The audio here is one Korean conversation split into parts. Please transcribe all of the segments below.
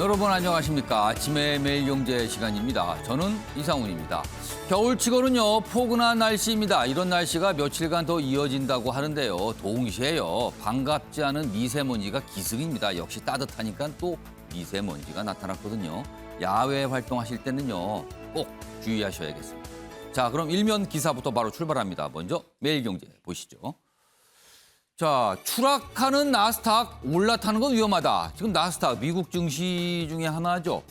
여러분 안녕하십니까. 아침의 매일경제 시간입니다. 저는 이상훈입니다. 겨울치고는요 포근한 날씨입니다. 이런 날씨가 며칠간 더 이어진다고 하는데요. 동시에요 반갑지 않은 미세먼지가 기승입니다. 역시 따뜻하니까 또 미세먼지가 나타났거든요. 야외 활동하실 때는요 꼭 주의하셔야겠습니다. 자, 그럼 일면 기사부터 바로 출발합니다. 먼저 매일경제 보시죠. 자, 추락하는 나스닥 올라타는 건 위험하다. 지금 나스닥 미국 증시 중에 하나죠.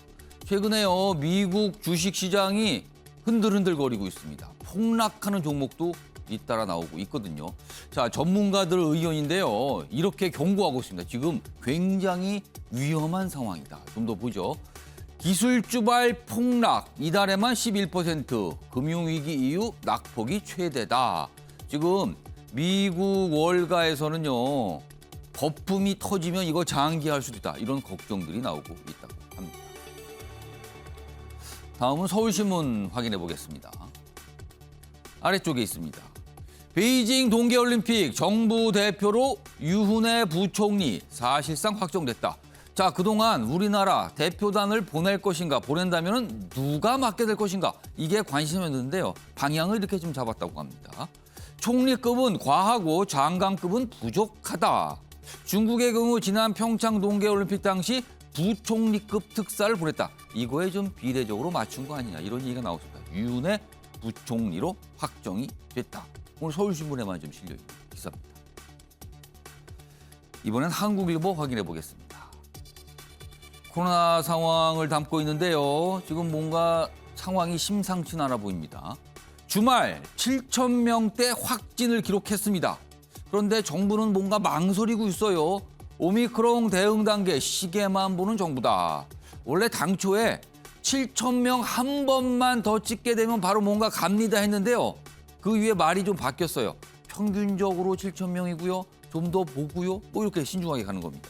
최근에요 미국 주식시장이 흔들흔들거리고 있습니다. 폭락하는 종목도 잇따라 나오고 있거든요. 자, 전문가들 의견인데요. 이렇게 경고하고 있습니다. 지금 굉장히 위험한 상황이다. 좀 더 보죠. 기술주발 폭락, 이달에만 11%, 금융위기 이후 낙폭이 최대다. 지금 미국 월가에서는요. 거품이 터지면 이거 장기화할 수도 있다. 이런 걱정들이 나오고 있다고 합니다. 다음은 서울신문 확인해 보겠습니다. 아래쪽에 있습니다. 베이징 동계올림픽 정부 대표로 유훈의 부총리 사실상 확정됐다. 자, 그동안 우리나라 대표단을 보낼 것인가, 보낸다면 누가 맡게 될 것인가, 이게 관심이었는데요. 방향을 이렇게 좀 잡았다고 합니다. 총리급은 과하고 장관급은 부족하다. 중국의 경우 지난 평창 동계올림픽 당시 부총리급 특사를 보냈다. 이거에 좀 비례적으로 맞춘 거 아니냐, 이런 얘기가 나왔습니다. 유은의 부총리로 확정이 됐다. 오늘 서울신문에만 좀 실려있는 기사입니다. 이번엔 한국일보 확인해 보겠습니다. 코로나 상황을 담고 있는데요. 지금 뭔가 상황이 심상치 않아 보입니다. 주말 7,000명대 확진을 기록했습니다. 그런데 정부는 뭔가 망설이고 있어요. 오미크론 대응 단계 시계만 보는 정부다. 원래 당초에 7,000명 한 번만 더 찍게 되면 바로 뭔가 갑니다 했는데요. 그 위에 말이 좀 바뀌었어요. 평균적으로 7,000명이고요. 좀 더 보고요. 뭐 이렇게 신중하게 가는 겁니다.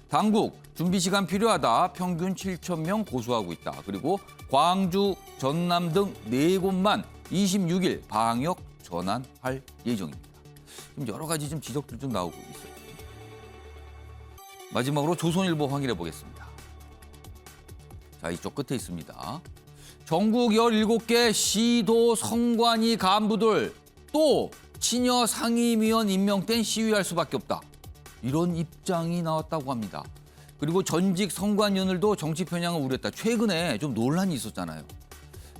당국 준비 시간 필요하다. 평균 7,000명 고수하고 있다. 그리고 광주, 전남 등 4곳만 26일 방역 전환할 예정입니다. 좀 여러 가지 좀 지적들 좀 나오고 있어요. 마지막으로 조선일보 확인해 보겠습니다. 자, 이쪽 끝에 있습니다. 전국 17개 시도 선관위 간부들 또 친여 상임위원 임명된 시위할 수밖에 없다. 이런 입장이 나왔다고 합니다. 그리고 전직 선관위원들도 정치 편향을 우려했다. 최근에 좀 논란이 있었잖아요.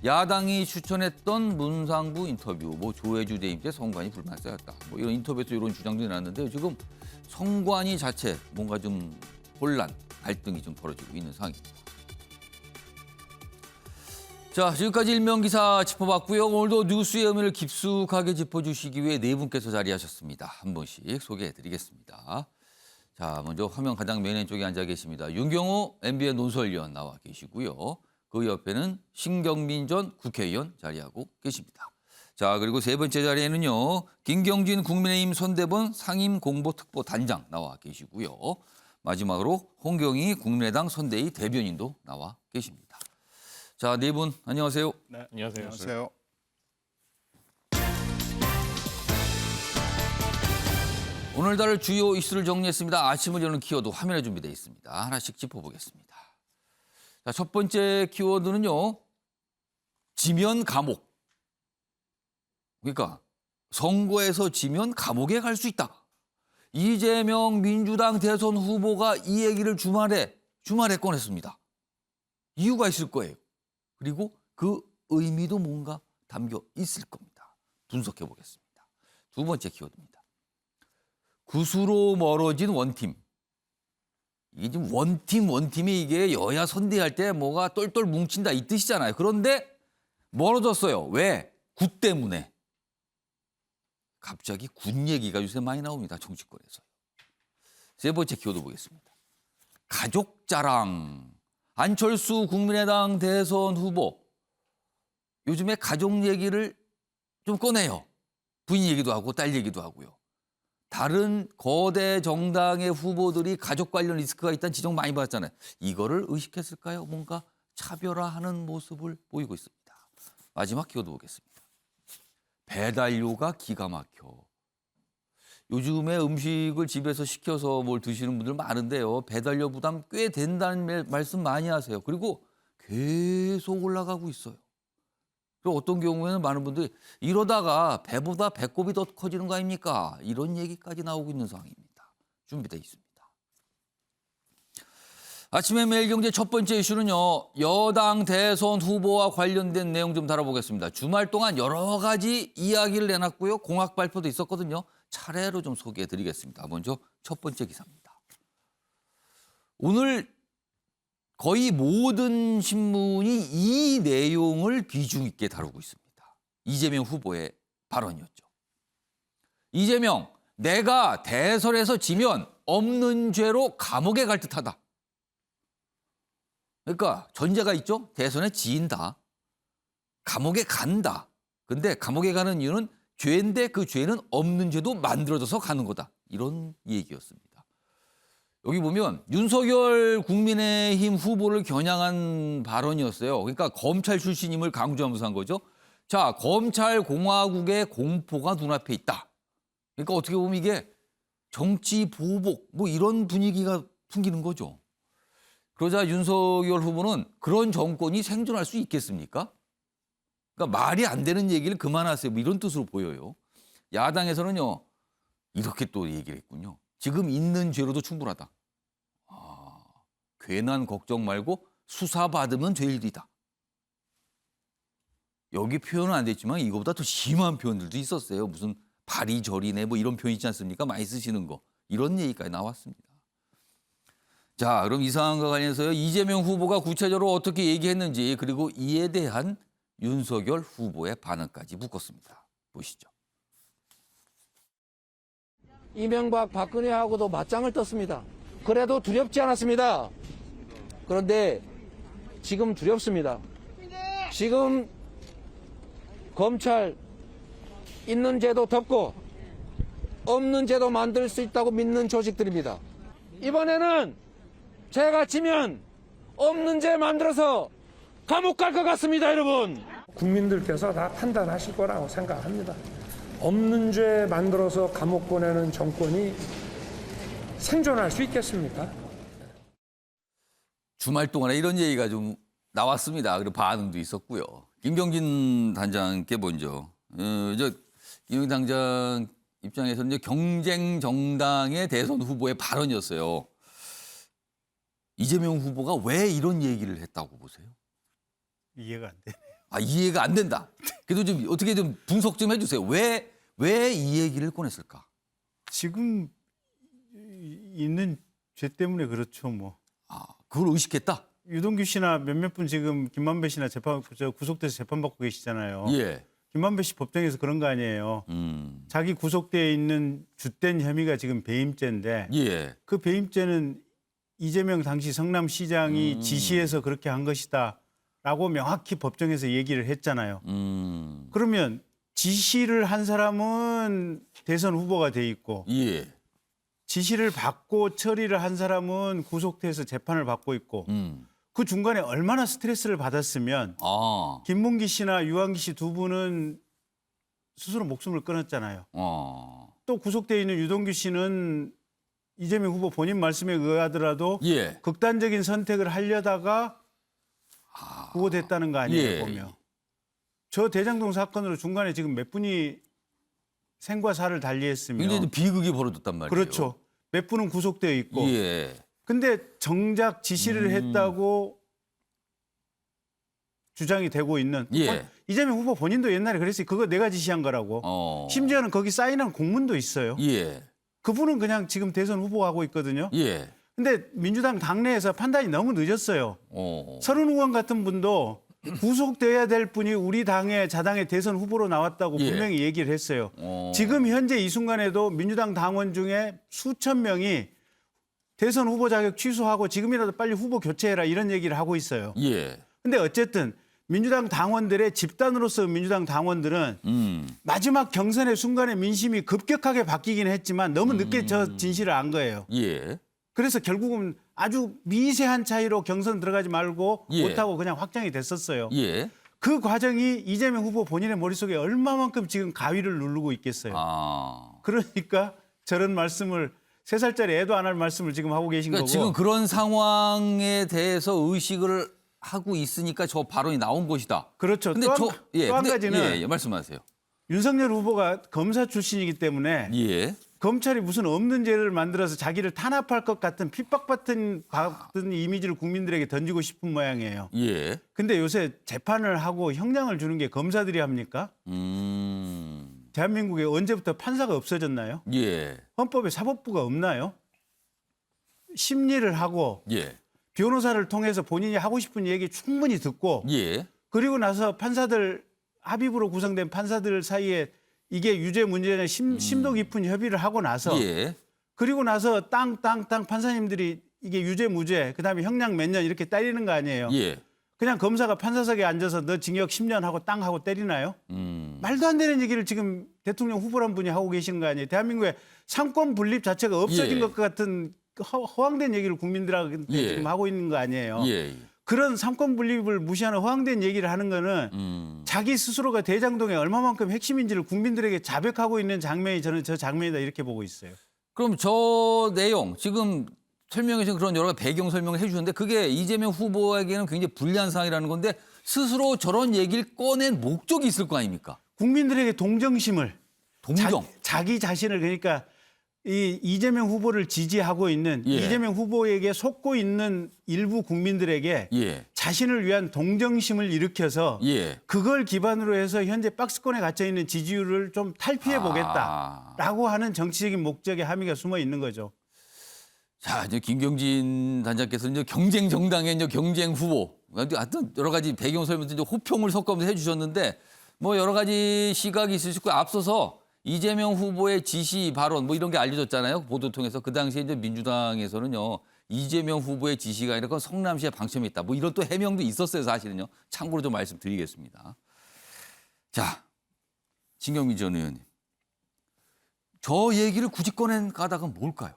야당이 추천했던 문상부 인터뷰, 뭐 조혜주 대임 때 선관위 불만싸였다. 뭐 이런 인터뷰에서 이런 주장들이 나왔는데요. 지금 선관위 자체 뭔가 좀 혼란, 갈등이 좀 벌어지고 있는 상황입니다. 자, 지금까지 일면 기사 짚어봤고요. 오늘도 뉴스의 의미를 깊숙하게 짚어주시기 위해 네 분께서 자리하셨습니다. 한 분씩 소개해드리겠습니다. 자, 먼저 화면 가장 맨 왼쪽에 앉아 계십니다. 윤경호 MBN 논설위원 나와 계시고요. 그 옆에는 신경민 전 국회의원 자리하고 계십니다. 자, 그리고 세 번째 자리에는요. 김경진 국민의힘 선대본 상임공보특보단장 나와 계시고요. 마지막으로 홍경희 국민의당 선대위 대변인도 나와 계십니다. 자, 네 분 안녕하세요. 네, 안녕하세요. 안녕하세요. 오늘 다룰 주요 이슈를 정리했습니다. 아침을 여는 키워드 화면에 준비되어 있습니다. 하나씩 짚어보겠습니다. 자, 첫 번째 키워드는요. 지면 감옥. 그러니까 선거에서 지면 감옥에 갈 수 있다. 이재명 민주당 대선 후보가 이 얘기를 주말에 꺼냈습니다. 이유가 있을 거예요. 그리고 그 의미도 뭔가 담겨 있을 겁니다. 분석해 보겠습니다. 두 번째 키워드입니다. 구수로 멀어진 원팀. 이게 지금 원팀이 이게 여야 선대할 때 뭐가 똘똘 뭉친다 이 뜻이잖아요. 그런데 멀어졌어요. 왜? 굿 때문에. 갑자기 군 얘기가 요새 많이 나옵니다. 정치권에서. 세 번째 키워드 보겠습니다. 가족 자랑. 안철수 국민의당 대선 후보. 요즘에 가족 얘기를 좀 꺼내요. 부인 얘기도 하고 딸 얘기도 하고요. 다른 거대 정당의 후보들이 가족 관련 리스크가 있다는 지적 많이 받았잖아요. 이거를 의식했을까요? 뭔가 차별화하는 모습을 보이고 있습니다. 마지막 키워드 보겠습니다. 배달료가 기가 막혀. 요즘에 음식을 집에서 시켜서 뭘 드시는 분들 많은데요. 배달료 부담 꽤 된다는 말씀 많이 하세요. 그리고 계속 올라가고 있어요. 그리고 어떤 경우에는 많은 분들이 이러다가 배보다 배꼽이 더 커지는 거 아닙니까? 이런 얘기까지 나오고 있는 상황입니다. 준비되어 있습니다. 아침에 매일경제 첫 번째 이슈는요. 여당 대선 후보와 관련된 내용 좀 다뤄보겠습니다. 주말 동안 여러 가지 이야기를 내놨고요. 공약 발표도 있었거든요. 차례로 좀 소개해드리겠습니다. 먼저 첫 번째 기사입니다. 오늘 거의 모든 신문이 이 내용을 비중 있게 다루고 있습니다. 이재명 후보의 발언이었죠. 이재명, 내가 대선에서 지면 없는 죄로 감옥에 갈 듯하다. 그러니까 전제가 있죠. 대선에 지인다. 감옥에 간다. 근데 감옥에 가는 이유는 죄인데 그 죄는 없는 죄도 만들어져서 가는 거다. 이런 얘기였습니다. 여기 보면 윤석열 국민의힘 후보를 겨냥한 발언이었어요. 그러니까 검찰 출신임을 강조하면서 한 거죠. 자, 검찰 공화국의 공포가 눈앞에 있다. 그러니까 어떻게 보면 이게 정치 보복 뭐 이런 분위기가 풍기는 거죠. 그러자 윤석열 후보는 그런 정권이 생존할 수 있겠습니까? 그러니까 말이 안 되는 얘기를 그만하세요. 뭐 이런 뜻으로 보여요. 야당에서는요. 이렇게 또 얘기를 했군요. 지금 있는 죄로도 충분하다. 괜한 걱정 말고 수사받으면 될 일이다. 여기 표현은 안 됐지만 이거보다 더 심한 표현들도 있었어요. 무슨 발이저리네 뭐 이런 표현 있지 않습니까? 많이 쓰시는 거. 이런 얘기까지 나왔습니다. 자, 그럼 이 사안과 관련해서요. 이재명 후보가 구체적으로 어떻게 얘기했는지 그리고 이에 대한 윤석열 후보의 반응까지 묶었습니다. 보시죠. 이명박 박근혜하고도 맞짱을 떴습니다. 그래도 두렵지 않았습니다. 그런데 지금 두렵습니다. 지금 검찰 있는 죄도 덮고 없는 죄도 만들 수 있다고 믿는 조직들입니다. 이번에는 제가 지면 없는 죄 만들어서 감옥 갈 것 같습니다, 여러분. 국민들께서 다 판단하실 거라고 생각합니다. 없는 죄 만들어서 감옥 보내는 정권이 생존할 수 있겠습니까? 주말 동안에 이런 얘기가 좀 나왔습니다. 그리고 반응도 있었고요. 김경진 단장께 먼저. 김경진 단장 입장에서는 이제 경쟁 정당의 대선 후보의 발언이었어요. 이재명 후보가 왜 이런 얘기를 했다고 보세요? 이해가 안 돼. 이해가 안 된다. 그래도 좀 어떻게 좀 분석 좀 해주세요. 왜 이 얘기를 꺼냈을까? 지금 있는 죄 때문에 그렇죠, 뭐. 그걸 의식했다? 유동규 씨나 몇몇 분 지금 김만배 씨나 구속돼서 재판받고 계시잖아요. 예. 김만배 씨 법정에서 그런 거 아니에요. 자기 구속돼 있는 주된 혐의가 지금 배임죄인데 예. 그 배임죄는 이재명 당시 성남시장이 지시해서 그렇게 한 것이다라고 명확히 법정에서 얘기를 했잖아요. 그러면 지시를 한 사람은 대선 후보가 돼 있고 예. 지시를 받고 처리를 한 사람은 구속돼서 재판을 받고 있고 그 중간에 얼마나 스트레스를 받았으면 김문기 씨나 유한기 씨 두 분은 스스로 목숨을 끊었잖아요. 또 구속돼 있는 유동규 씨는 이재명 후보 본인 말씀에 의하더라도 예. 극단적인 선택을 하려다가 구속됐다는 거 아니에요, 예. 보면. 저 대장동 사건으로 중간에 지금 몇 분이 생과 사를 달리했으며 굉장히 비극이 벌어졌단 말이에요. 그렇죠. 몇 분은 구속되어 있고. 예. 근데 정작 지시를 했다고 주장이 되고 있는 예. 이재명 후보 본인도 옛날에 그랬어요. 그거 내가 지시한 거라고. 심지어는 거기 사인한 공문도 있어요. 예. 그분은 그냥 지금 대선 후보하고 있거든요. 예. 근데 민주당 당내에서 판단이 너무 늦었어요. 서른 의원 같은 분도 구속돼야 될 분이 우리 당의 자당의 대선 후보로 나왔다고 예. 분명히 얘기를 했어요. 지금 현재 이 순간에도 민주당 당원 중에 수천 명이 대선 후보 자격 취소하고 지금이라도 빨리 후보 교체해라 이런 얘기를 하고 있어요. 예. 근데 어쨌든 민주당 당원들의 집단으로서 민주당 당원들은 마지막 경선의 순간에 민심이 급격하게 바뀌긴 했지만 너무 늦게 저 진실을 안 거예요. 예. 그래서 결국은 아주 미세한 차이로 경선 들어가지 말고 예. 못하고 그냥 확정이 됐었어요. 예. 그 과정이 이재명 후보 본인의 머릿속에 얼마만큼 지금 가위를 누르고 있겠어요. 그러니까 저런 말씀을 3살짜리 애도 안 할 말씀을 지금 하고 계신 그러니까 거고. 지금 그런 상황에 대해서 의식을 하고 있으니까 저 발언이 나온 것이다. 그렇죠. 근데 또 한 가지는 말씀하세요. 윤석열 후보가 검사 출신이기 때문에 예. 검찰이 무슨 없는 죄를 만들어서 자기를 탄압할 것 같은 핍박받은 이미지를 국민들에게 던지고 싶은 모양이에요. 예. 근데 요새 재판을 하고 형량을 주는 게 검사들이 합니까? 대한민국에 언제부터 판사가 없어졌나요? 예. 헌법에 사법부가 없나요? 심리를 하고 예. 변호사를 통해서 본인이 하고 싶은 얘기 충분히 듣고 예. 그리고 나서 판사들 합의부로 구성된 판사들 사이에 이게 유죄 문제냐 심도 깊은 협의를 하고 나서 예. 그리고 나서 땅 판사님들이 이게 유죄 무죄 그다음에 형량 몇 년 이렇게 때리는 거 아니에요. 예. 그냥 검사가 판사석에 앉아서 너 징역 10년 하고 땅 하고 때리나요? 말도 안 되는 얘기를 지금 대통령 후보란 분이 하고 계시는 거 아니에요. 대한민국의 상권 분립 자체가 없어진 예. 것 같은 허황된 얘기를 국민들한테 예. 지금 하고 있는 거 아니에요. 예. 그런 상권 분립을 무시하는 허황된 얘기를 하는 거는 자기 스스로가 대장동에 얼마만큼 핵심인지를 국민들에게 자백하고 있는 장면이 저는 저 장면이다 이렇게 보고 있어요. 그럼 저 내용 지금 설명해 주신 그런 여러 가지 배경 설명을 해 주셨는데 그게 이재명 후보에게는 굉장히 불리한 상황이라는 건데 스스로 저런 얘기를 꺼낸 목적이 있을 거 아닙니까? 국민들에게 동정심을 동정. 자기 자신을 그러니까 이 이재명 후보를 지지하고 있는 예. 이재명 후보에게 속고 있는 일부 국민들에게 예. 자신을 위한 동정심을 일으켜서 예. 그걸 기반으로 해서 현재 박스권에 갇혀 있는 지지율을 좀 탈피해 보겠다라고 하는 정치적인 목적의 함의가 숨어 있는 거죠. 자, 이제 김경진 단장께서 이제 경쟁 정당의 이제 경쟁 후보, 하여튼 여러 가지 배경 설명도 이제 호평을 섞으면서 해주셨는데 뭐 여러 가지 시각이 있을 수 있고 앞서서 이재명 후보의 지시 발언 뭐 이런 게 알려졌잖아요. 보도 통해서 그 당시에 이제 민주당에서는요 이재명 후보의 지시가 아니라 그건 성남시에 방침이 있다. 뭐 이런 또 해명도 있었어요 사실은요. 참고로 좀 말씀드리겠습니다. 자, 진경민 전 의원님, 저 얘기를 굳이 꺼낸 까닭은 뭘까요?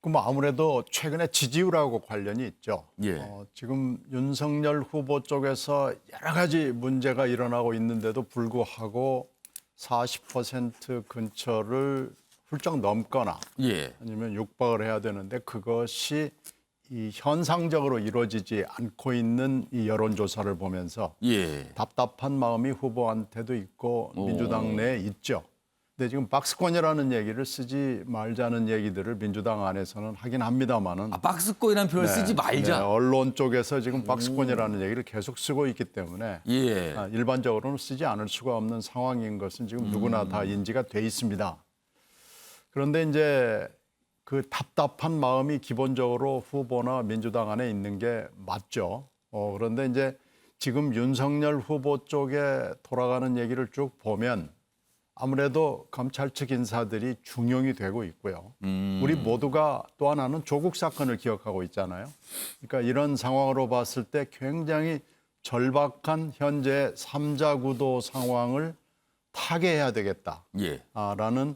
그럼 아무래도 최근에 지지율하고 관련이 있죠. 예. 지금 윤석열 후보 쪽에서 여러 가지 문제가 일어나고 있는데도 불구하고 40% 근처를 훌쩍 넘거나 예. 아니면 육박을 해야 되는데 그것이 이 현상적으로 이루어지지 않고 있는 이 여론조사를 보면서 예. 답답한 마음이 후보한테도 있고 민주당 내에 있죠. 근데 지금 박스권이라는 얘기를 쓰지 말자는 얘기들을 민주당 안에서는 하긴 합니다만은 박스권이라는 표현을 쓰지 말자. 언론 쪽에서 지금 박스권이라는 얘기를 계속 쓰고 있기 때문에 예. 일반적으로는 쓰지 않을 수가 없는 상황인 것은 지금 누구나 다 인지가 돼 있습니다. 그런데 이제 그 답답한 마음이 기본적으로 후보나 민주당 안에 있는 게 맞죠. 그런데 이제 지금 윤석열 후보 쪽에 돌아가는 얘기를 쭉 보면 아무래도 검찰 측 인사들이 중용이 되고 있고요. 우리 모두가 또 하나는 조국 사건을 기억하고 있잖아요. 그러니까 이런 상황으로 봤을 때 굉장히 절박한 현재 삼자 구도 상황을 타개해야 되겠다라는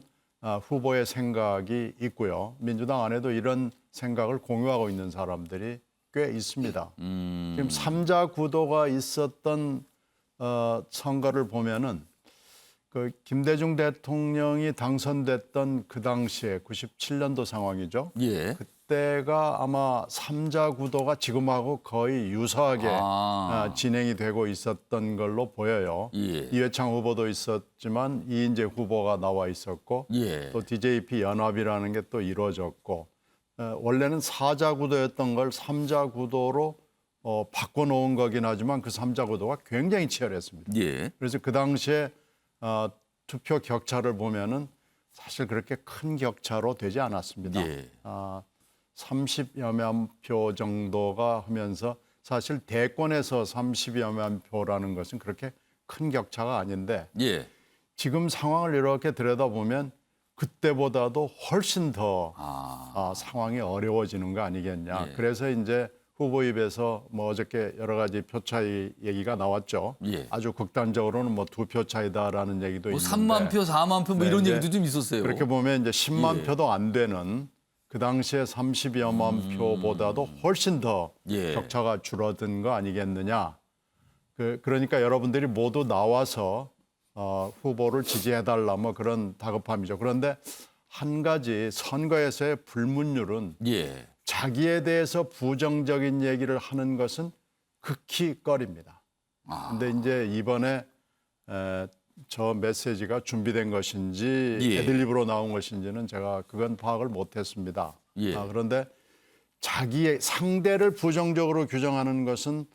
후보의 생각이 있고요. 민주당 안에도 이런 생각을 공유하고 있는 사람들이 꽤 있습니다. 지금 삼자 구도가 있었던 선거를 보면은 그 김대중 대통령이 당선됐던 그 당시에 97년도 상황이죠. 예. 그때가 아마 삼자 구도가 지금하고 거의 유사하게 진행이 되고 있었던 걸로 보여요. 예. 이회창 후보도 있었지만 이인재 후보가 나와 있었고 예. 또 DJP 연합이라는 게 또 이루어졌고 원래는 사자 구도였던 걸 삼자 구도로 바꿔놓은 거긴 하지만 그 삼자 구도가 굉장히 치열했습니다. 예. 그래서 그 당시에 투표 격차를 보면은 사실 그렇게 큰 격차로 되지 않았습니다. 예. 30여만 표 정도가 하면서 사실 대권에서 30여만 표라는 것은 그렇게 큰 격차가 아닌데 예. 지금 상황을 이렇게 들여다보면 그때보다도 훨씬 더 상황이 어려워지는 거 아니겠냐. 예. 그래서 이제 후보 입에서 뭐 어저께 여러 가지 표 차이 얘기가 나왔죠. 예. 아주 극단적으로는 뭐 2표 차이다라는 얘기도 뭐 있는데 3만 표, 4만 표 뭐 네, 이런 이제 얘기도 좀 있었어요. 그렇게 보면 이제 10만 예. 표도 안 되는 그 당시에 30여만 표보다도 훨씬 더 예. 격차가 줄어든 거 아니겠느냐. 그러니까 여러분들이 모두 나와서 후보를 지지해달라 뭐 그런 다급함이죠. 그런데 한 가지 선거에서의 불문율은 예. 자기에 대해서 부정적인 얘기를 하는 것은 극히 꺼립니다. 근데 이제 이번에 저 메시지가 준비된 것인지 예. 애드립으로 나온 것인지는 제가 그건 파악을 못했습니다. 예. 그런데 자기의 상대를 부정적으로 규정하는 것은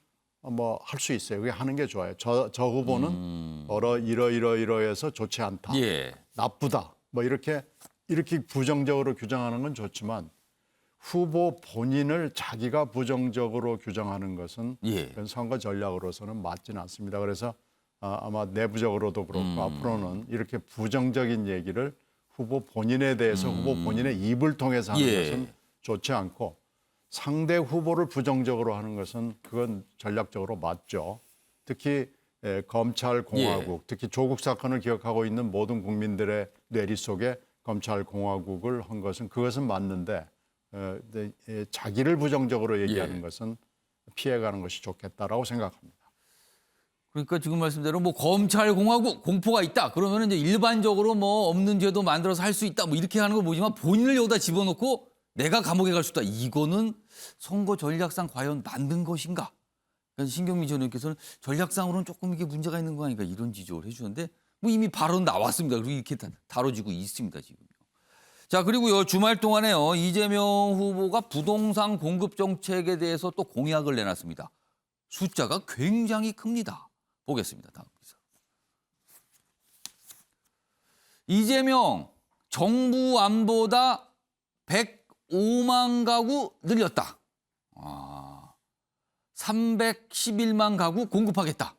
뭐 할 수 있어요. 그게 하는 게 좋아요. 저 후보는 이러이러해서 좋지 않다. 예. 나쁘다. 뭐 이렇게 부정적으로 규정하는 건 좋지만 후보 본인을 자기가 부정적으로 규정하는 것은 예. 그건 선거 전략으로서는 맞지는 않습니다. 그래서 아마 내부적으로도 그렇고 앞으로는 이렇게 부정적인 얘기를 후보 본인에 대해서 후보 본인의 입을 통해서 하는 예. 것은 좋지 않고 상대 후보를 부정적으로 하는 것은 그건 전략적으로 맞죠. 특히 검찰 공화국, 예. 특히 조국 사건을 기억하고 있는 모든 국민들의 뇌리 속에 검찰 공화국을 한 것은 그것은 맞는데 자기를 부정적으로 얘기하는 예. 것은 피해가는 것이 좋겠다라고 생각합니다. 그러니까 지금 말씀대로 뭐 검찰 공화국 공포가 있다. 그러면 이제 일반적으로 뭐 없는 죄도 만들어서 할 수 있다. 뭐 이렇게 하는 걸 보지만 본인을 여기다 집어넣고 내가 감옥에 갈 수 있다. 이거는 선거 전략상 과연 맞는 것인가? 그러니까 신경민 전 의원께서는 전략상으로는 조금 이게 문제가 있는 거 아닌가 이런 지적을 해주는데 뭐 이미 발언 나왔습니다. 그리고 이렇게 다뤄지고 있습니다 지금요. 자 그리고요 주말 동안에요 이재명 후보가 부동산 공급 정책에 대해서 또 공약을 내놨습니다. 숫자가 굉장히 큽니다. 보겠습니다. 다음 기사. 이재명 정부 안보다 105만 가구 늘렸다. 311만 가구 공급하겠다.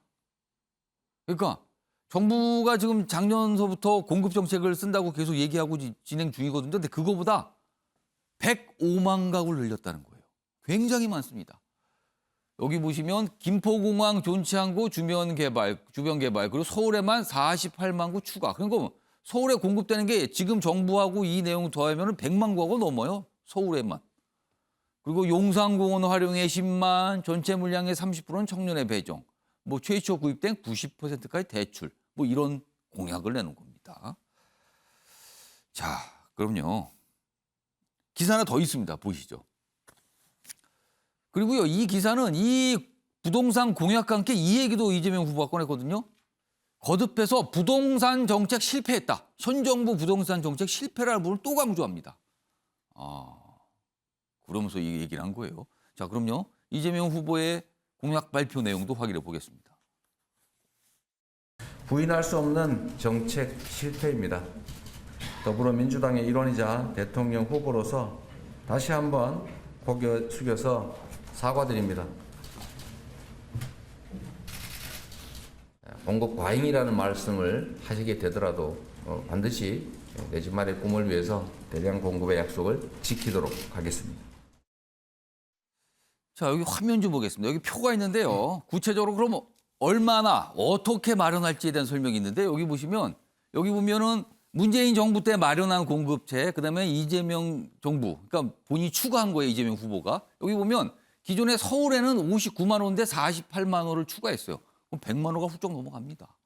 그러니까 정부가 지금 작년서부터 공급 정책을 쓴다고 계속 얘기하고 진행 중이거든요. 근데 그거보다 105만 가구를 늘렸다는 거예요. 굉장히 많습니다. 여기 보시면 김포공항 존치항구 주변 개발, 그리고 서울에만 48만 구 추가. 그러니까 서울에 공급되는 게 지금 정부하고 이 내용 더하면 100만 구가 넘어요. 서울에만. 그리고 용산공원 활용에 10만, 전체 물량의 30%는 청년의 배정. 뭐 최초 구입된 90%까지 대출. 뭐 이런 공약을 내놓은 겁니다. 자, 그럼요. 기사 하나 더 있습니다. 보시죠. 그리고요, 이 기사는 이 부동산 공약과 함께 이 얘기도 이재명 후보가 꺼냈거든요. 거듭해서 부동산 정책 실패했다. 현 정부 부동산 정책 실패라는 부분을 또 강조합니다. 그러면서 이 얘기를 한 거예요. 자, 그럼요. 이재명 후보의 공약 발표 내용도 확인해 보겠습니다. 부인할 수 없는 정책 실패입니다. 더불어민주당의 일원이자 대통령 후보로서 다시 한번 고개 숙여서 사과드립니다. 공급 과잉이라는 말씀을 하시게 되더라도 반드시 내 집 마련 꿈을 위해서 대량 공급의 약속을 지키도록 하겠습니다. 자, 여기 화면 좀 보겠습니다. 여기 표가 있는데요. 구체적으로 그럼 얼마나 어떻게 마련할지에 대한 설명이 있는데 여기 보면은 문재인 정부 때 마련한 공급체, 그다음에 이재명 정부, 그러니까 본인이 추가한 거예요, 이재명 후보가. 여기 보면 기존에 서울에는 59만 원인데 48만 원을 추가했어요. 그럼 100만 원가 훌쩍 넘어갑니다.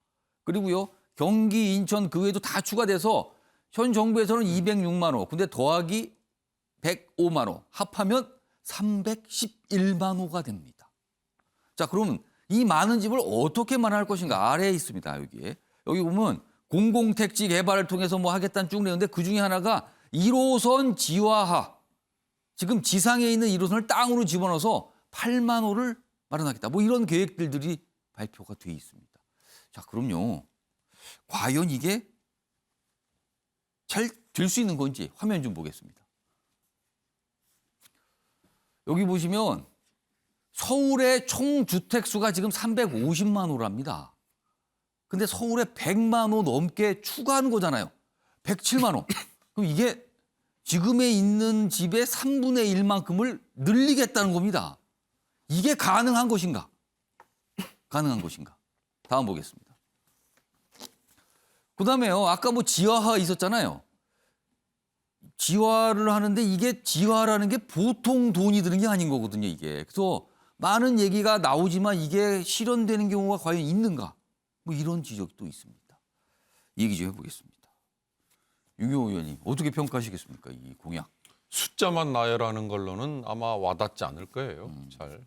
그리고요, 경기, 인천 그 외에도 다 추가돼서 현 정부에서는 206만 원, 근데 더하기 105만 원, 합하면 311만 호가 됩니다. 자, 그러면 이 많은 집을 어떻게 마련할 것인가? 아래에 있습니다, 여기에. 여기 보면 공공택지 개발을 통해서 뭐 하겠다는 쭉 내는데 그 중에 하나가 1호선 지화하. 지금 지상에 있는 1호선을 땅으로 집어넣어서 8만 호를 마련하겠다. 뭐 이런 계획들이 발표가 돼 있습니다. 자, 그럼요. 과연 이게 잘 될 수 있는 건지 화면 좀 보겠습니다. 여기 보시면 서울의 총 주택 수가 지금 350만 호랍니다. 근데 서울에 100만 호 넘게 추가하는 거잖아요. 107만 호. 그럼 이게 지금에 있는 집의 3분의 1만큼을 늘리겠다는 겁니다. 이게 가능한 것인가? 가능한 것인가? 다음 보겠습니다. 그다음에요. 아까 뭐 지화화 있었잖아요. 지화를 하는데 이게 지화라는 게 보통 돈이 드는 게 아닌 거거든요, 이게. 그래서 많은 얘기가 나오지만 이게 실현되는 경우가 과연 있는가? 뭐 이런 지적도 있습니다. 얘기 좀 해보겠습니다. 유경호 의원님 어떻게 평가하시겠습니까? 이 공약. 숫자만 나열하는 걸로는 아마 와닿지 않을 거예요. 잘.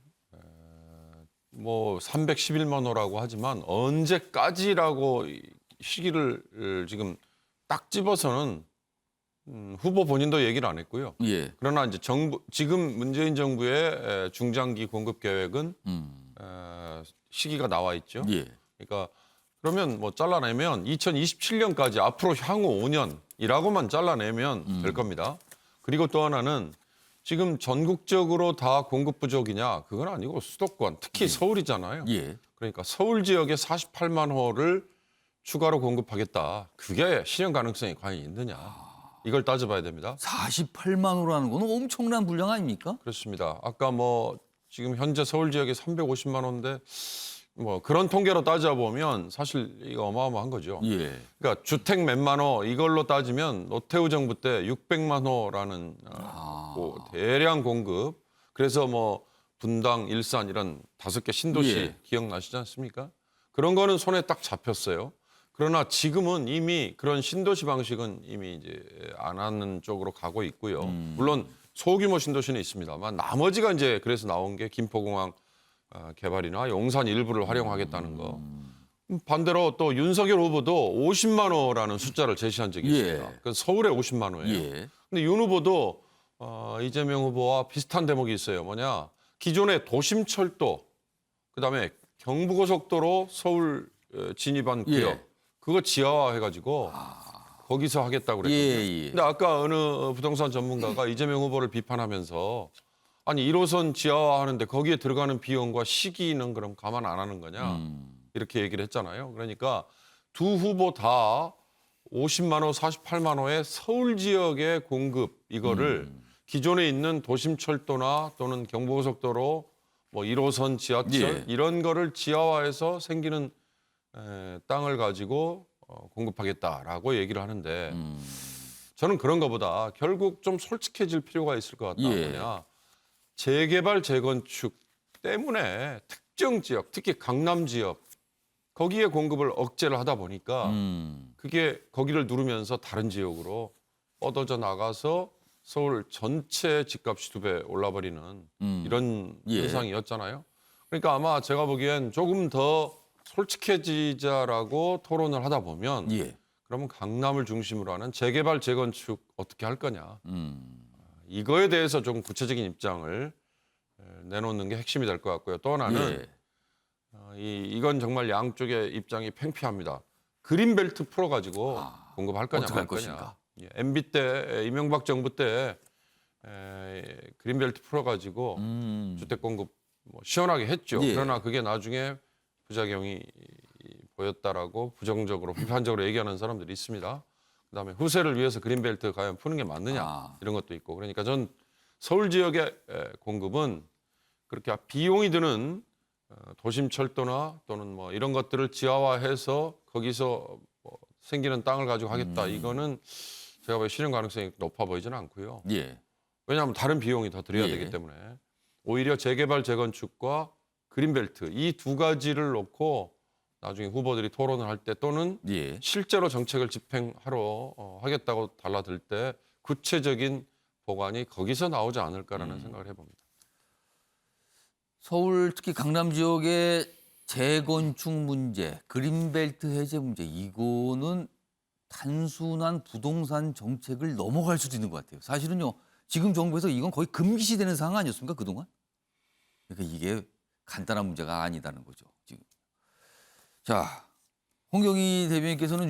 뭐 311만 호라고 하지만 언제까지라고 시기를 지금 딱 집어서는 후보 본인도 얘기를 안 했고요. 예. 그러나 이제 지금 문재인 정부의 중장기 공급 계획은 시기가 나와 있죠. 예. 그러니까 그러면 뭐 잘라내면 2027년까지 앞으로 향후 5년이라고만 잘라내면 될 겁니다. 그리고 또 하나는 지금 전국적으로 다 공급 부족이냐? 그건 아니고 수도권, 특히 서울이잖아요. 예. 그러니까 서울 지역에 48만 호를 추가로 공급하겠다. 그게 실현 가능성이 과연 있느냐? 이걸 따져봐야 됩니다. 48만 호라는 건 엄청난 분량 아닙니까? 그렇습니다. 아까 뭐 지금 현재 서울 지역에 350만 호인데 뭐 그런 통계로 따져보면 사실 이거 어마어마한 거죠. 예. 그러니까 주택 몇만 호 이걸로 따지면 노태우 정부 때 600만 호라는 뭐 대량 공급. 그래서 뭐 분당, 일산 이런 5개 신도시 예. 기억나시지 않습니까? 그런 거는 손에 딱 잡혔어요. 그러나 지금은 이미 그런 신도시 방식은 이미 이제 안 하는 쪽으로 가고 있고요. 물론 소규모 신도시는 있습니다만 나머지가 이제 그래서 나온 게 김포공항 개발이나 용산 일부를 활용하겠다는 거. 반대로 또 윤석열 후보도 50만 호라는 숫자를 제시한 적이 있습니다. 예. 그 서울에 50만 호예요. 예. 근데 윤 후보도 이재명 후보와 비슷한 대목이 있어요. 뭐냐? 기존의 도심철도, 그다음에 경부고속도로 서울 진입한 구역, 예. 그거 지하화해가지고 거기서 하겠다고 그랬거든요. 예. 근데 아까 어느 부동산 전문가가 이재명 후보를 비판하면서 아니 1호선 지하화하는데 거기에 들어가는 비용과 시기는 그럼 감안 안 하는 거냐 이렇게 얘기를 했잖아요. 그러니까 두 후보 다 50만 호, 48만 호의 서울 지역의 공급 이거를 기존에 있는 도심철도나 또는 경부고속도로 뭐 1호선 지하철 예. 이런 거를 지하화해서 생기는 땅을 가지고 공급하겠다라고 얘기를 하는데 저는 그런 것보다 결국 좀 솔직해질 필요가 있을 것 같다. 예. 뭐냐. 재개발, 재건축 때문에 특정 지역, 특히 강남 지역 거기에 공급을 억제를 하다 보니까 그게 거기를 누르면서 다른 지역으로 뻗어져 나가서 서울 전체 집값이 2배 올라버리는 이런 예. 현상이었잖아요. 그러니까 아마 제가 보기엔 조금 더 솔직해지자라고 토론을 하다 보면 예. 그러면 강남을 중심으로 하는 재개발, 재건축 어떻게 할 거냐. 이거에 대해서 좀 구체적인 입장을 내놓는 게 핵심이 될 것 같고요. 또 하나는 이건 정말 양쪽의 입장이 팽팽합니다. 그린벨트 풀어가지고 공급할 거냐 어떻게 할 말 거냐. 것인가. MB 때 이명박 정부 때 그린벨트 풀어가지고 주택 공급 뭐 시원하게 했죠. 예. 그러나 그게 나중에 부작용이 보였다라고 부정적으로 비판적으로 얘기하는 사람들이 있습니다. 그다음에 후세를 위해서 그린벨트 과연 푸는 게 맞느냐 이런 것도 있고. 그러니까 전 서울 지역의 공급은 그렇게 비용이 드는 도심 철도나 또는 뭐 이런 것들을 지하화해서 거기서 뭐 생기는 땅을 가지고 하겠다. 이거는 제가 보기에 실현 가능성이 높아 보이지는 않고요. 예. 왜냐하면 다른 비용이 더 들어야 예. 되기 때문에 오히려 재개발, 재건축과 그린벨트 이 두 가지를 놓고 나중에 후보들이 토론을 할 때 또는 예. 실제로 정책을 집행하러 하겠다고 달라들 때 구체적인 보관이 거기서 나오지 않을까라는 생각을 해봅니다. 서울 특히 강남 지역의 재건축 문제, 그린벨트 해제 문제 이거는 단순한 부동산 정책을 넘어갈 수도 있는 것 같아요. 사실은요. 지금 정부에서 이건 거의 금기시되는 상황 아니었습니까? 그동안? 그러니까 이게 간단한 문제가 아니다는 거죠. 지금. 자, 홍경희 대변인께서는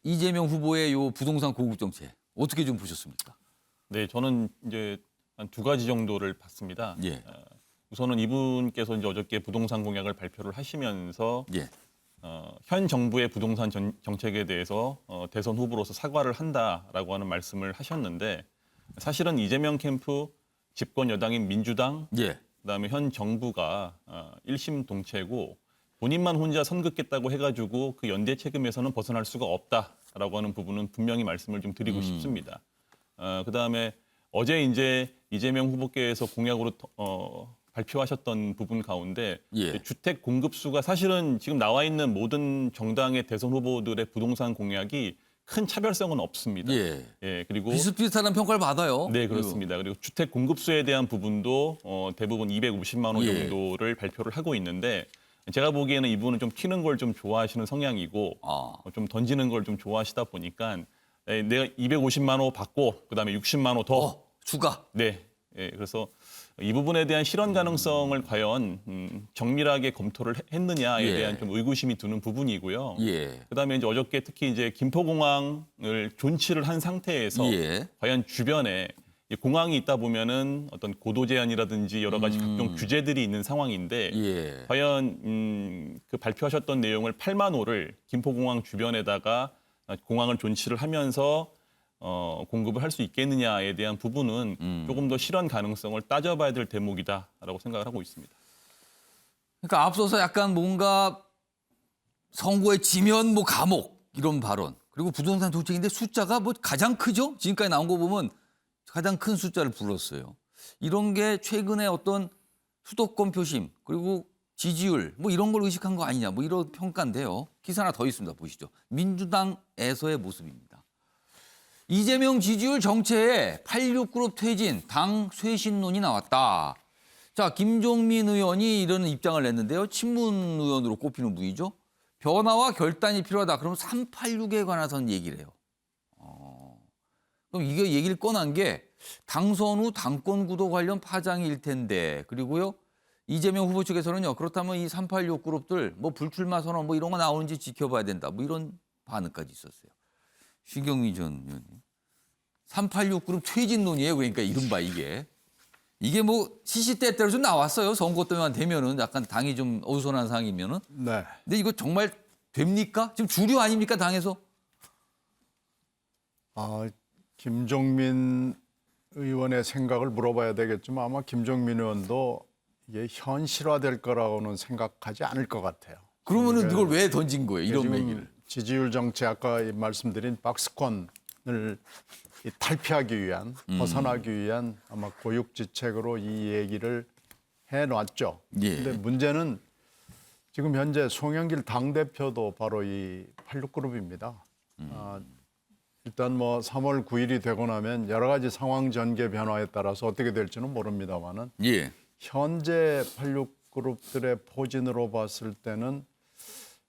이재명 후보의 요 부동산 고급 정책 어떻게 좀 보셨습니까? 네, 저는 이제 한 2가지 정도를 봤습니다. 예. 우선은 이분께서 이제 어저께 부동산 공약을 발표를 하시면서 예. 현 정부의 부동산 정책에 대해서 대선 후보로서 사과를 한다라고 하는 말씀을 하셨는데 사실은 이재명 캠프 집권 여당인 민주당 예. 그다음에 현 정부가 일심 동체고 본인만 혼자 선 긋겠다고 해가지고 그 연대 책임에서는 벗어날 수가 없다라고 하는 부분은 분명히 말씀을 좀 드리고 싶습니다. 그다음에 어제 이제 이재명 후보께서 공약으로 발표하셨던 부분 가운데 예. 주택 공급수가 사실은 지금 나와 있는 모든 정당의 대선 후보들의 부동산 공약이 큰 차별성은 없습니다. 예. 그리고 비슷비슷한 평가를 받아요. 네, 그렇습니다. 그리고 주택 공급수에 대한 부분도 대부분 250만 원 예. 정도를 발표를 하고 있는데 제가 보기에는 이분은 좀 튀는 걸 좀 좋아하시는 성향이고 좀 던지는 걸 좀 좋아하시다 보니까 내가 250만 원 받고 그다음에 60만 원 더 추가. 네. 그래서 이 부분에 대한 실현 가능성을 과연 정밀하게 검토를 했느냐에 예. 대한 좀 의구심이 드는 부분이고요. 예. 그다음에 이제 어저께 특히 이제 김포공항을 존치를 한 상태에서 예. 과연 주변에 이 공항이 있다 보면은 어떤 고도 제한이라든지 여러 가지 각종 규제들이 있는 상황인데 예. 과연 그 발표하셨던 내용을 8만 호를 김포공항 주변에다가 공항을 존치를 하면서 공급을 할 수 있겠느냐에 대한 부분은 조금 더 실현 가능성을 따져봐야 될 대목이다라고 생각을 하고 있습니다. 그러니까 앞서서 약간 뭔가 선거에 지면 뭐 감옥 이런 발언 그리고 부동산 정책인데 숫자가 뭐 가장 크죠? 지금까지 나온 거 보면 가장 큰 숫자를 불렀어요. 이런 게 최근에 어떤 수도권 표심 그리고 지지율 뭐 이런 걸 의식한 거 아니냐 뭐 이런 평가인데요. 기사 하나 더 있습니다. 보시죠. 민주당에서의 모습입니다. 이재명 지지율 정체에 86그룹 퇴진, 당 쇄신론이 나왔다. 자, 김종민 의원이 이런 입장을 냈는데요. 친문 의원으로 꼽히는 분이죠. 변화와 결단이 필요하다. 그럼 386에 관해서는 얘기를 해요. 그럼 이게 얘기를 꺼낸 게 당선 후 당권 구도 관련 파장일 텐데 그리고요. 이재명 후보 측에서는요. 그렇다면 이 386 그룹들 뭐 불출마 선언 뭐 이런 거 나오는지 지켜봐야 된다. 뭐 이런 반응까지 있었어요. 신경미 전 의원님. 386 그룹 퇴진론이에요. 그러니까 이른바 이게. 이게 뭐 시시때때로 좀 나왔어요. 선거 때만 되면은 약간 당이 좀 어수선한 상황이면은. 네. 근데 이거 정말 됩니까? 지금 주류 아닙니까 당에서? 김종민 의원의 생각을 물어봐야 되겠지만 아마 김종민 의원도 이게 현실화될 거라고는 생각하지 않을 것 같아요. 그러면은 이걸 왜 던진 거예요? 이런 지금 얘기를. 지지율 정책 아까 말씀드린 박스권을 탈피하기 위한 벗어나기 위한 아마 고육지책으로 이 얘기를 해놨죠. 예. 근데 문제는 지금 현재 송영길 당대표도 바로 이 86그룹입니다. 일단 뭐 3월 9일이 되고 나면 여러 가지 상황 전개 변화에 따라서 어떻게 될지는 모릅니다만은 예. 현재 86그룹들의 포진으로 봤을 때는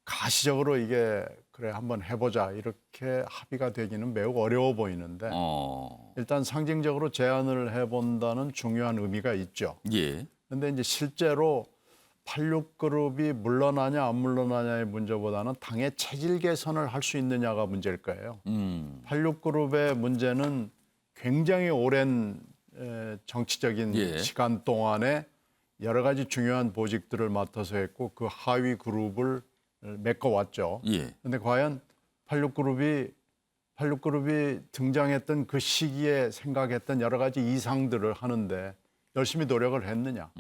가시적으로 이게 그래 한번 해보자 이렇게 합의가 되기는 매우 어려워 보이는데 일단 상징적으로 제안을 해본다는 중요한 의미가 있죠. 예. 그런데 이제 실제로 86그룹이 물러나냐 안 물러나냐의 문제보다는 당의 체질 개선을 할 수 있느냐가 문제일 거예요. 86그룹의 문제는 굉장히 오랜 정치적인 예. 시간 동안에 여러 가지 중요한 보직들을 맡아서 했고 그 하위 그룹을 메꿔왔죠. 예. 그런데 과연 86그룹이 등장했던 그 시기에 생각했던 여러 가지 이상들을 하는데 열심히 노력을 했느냐,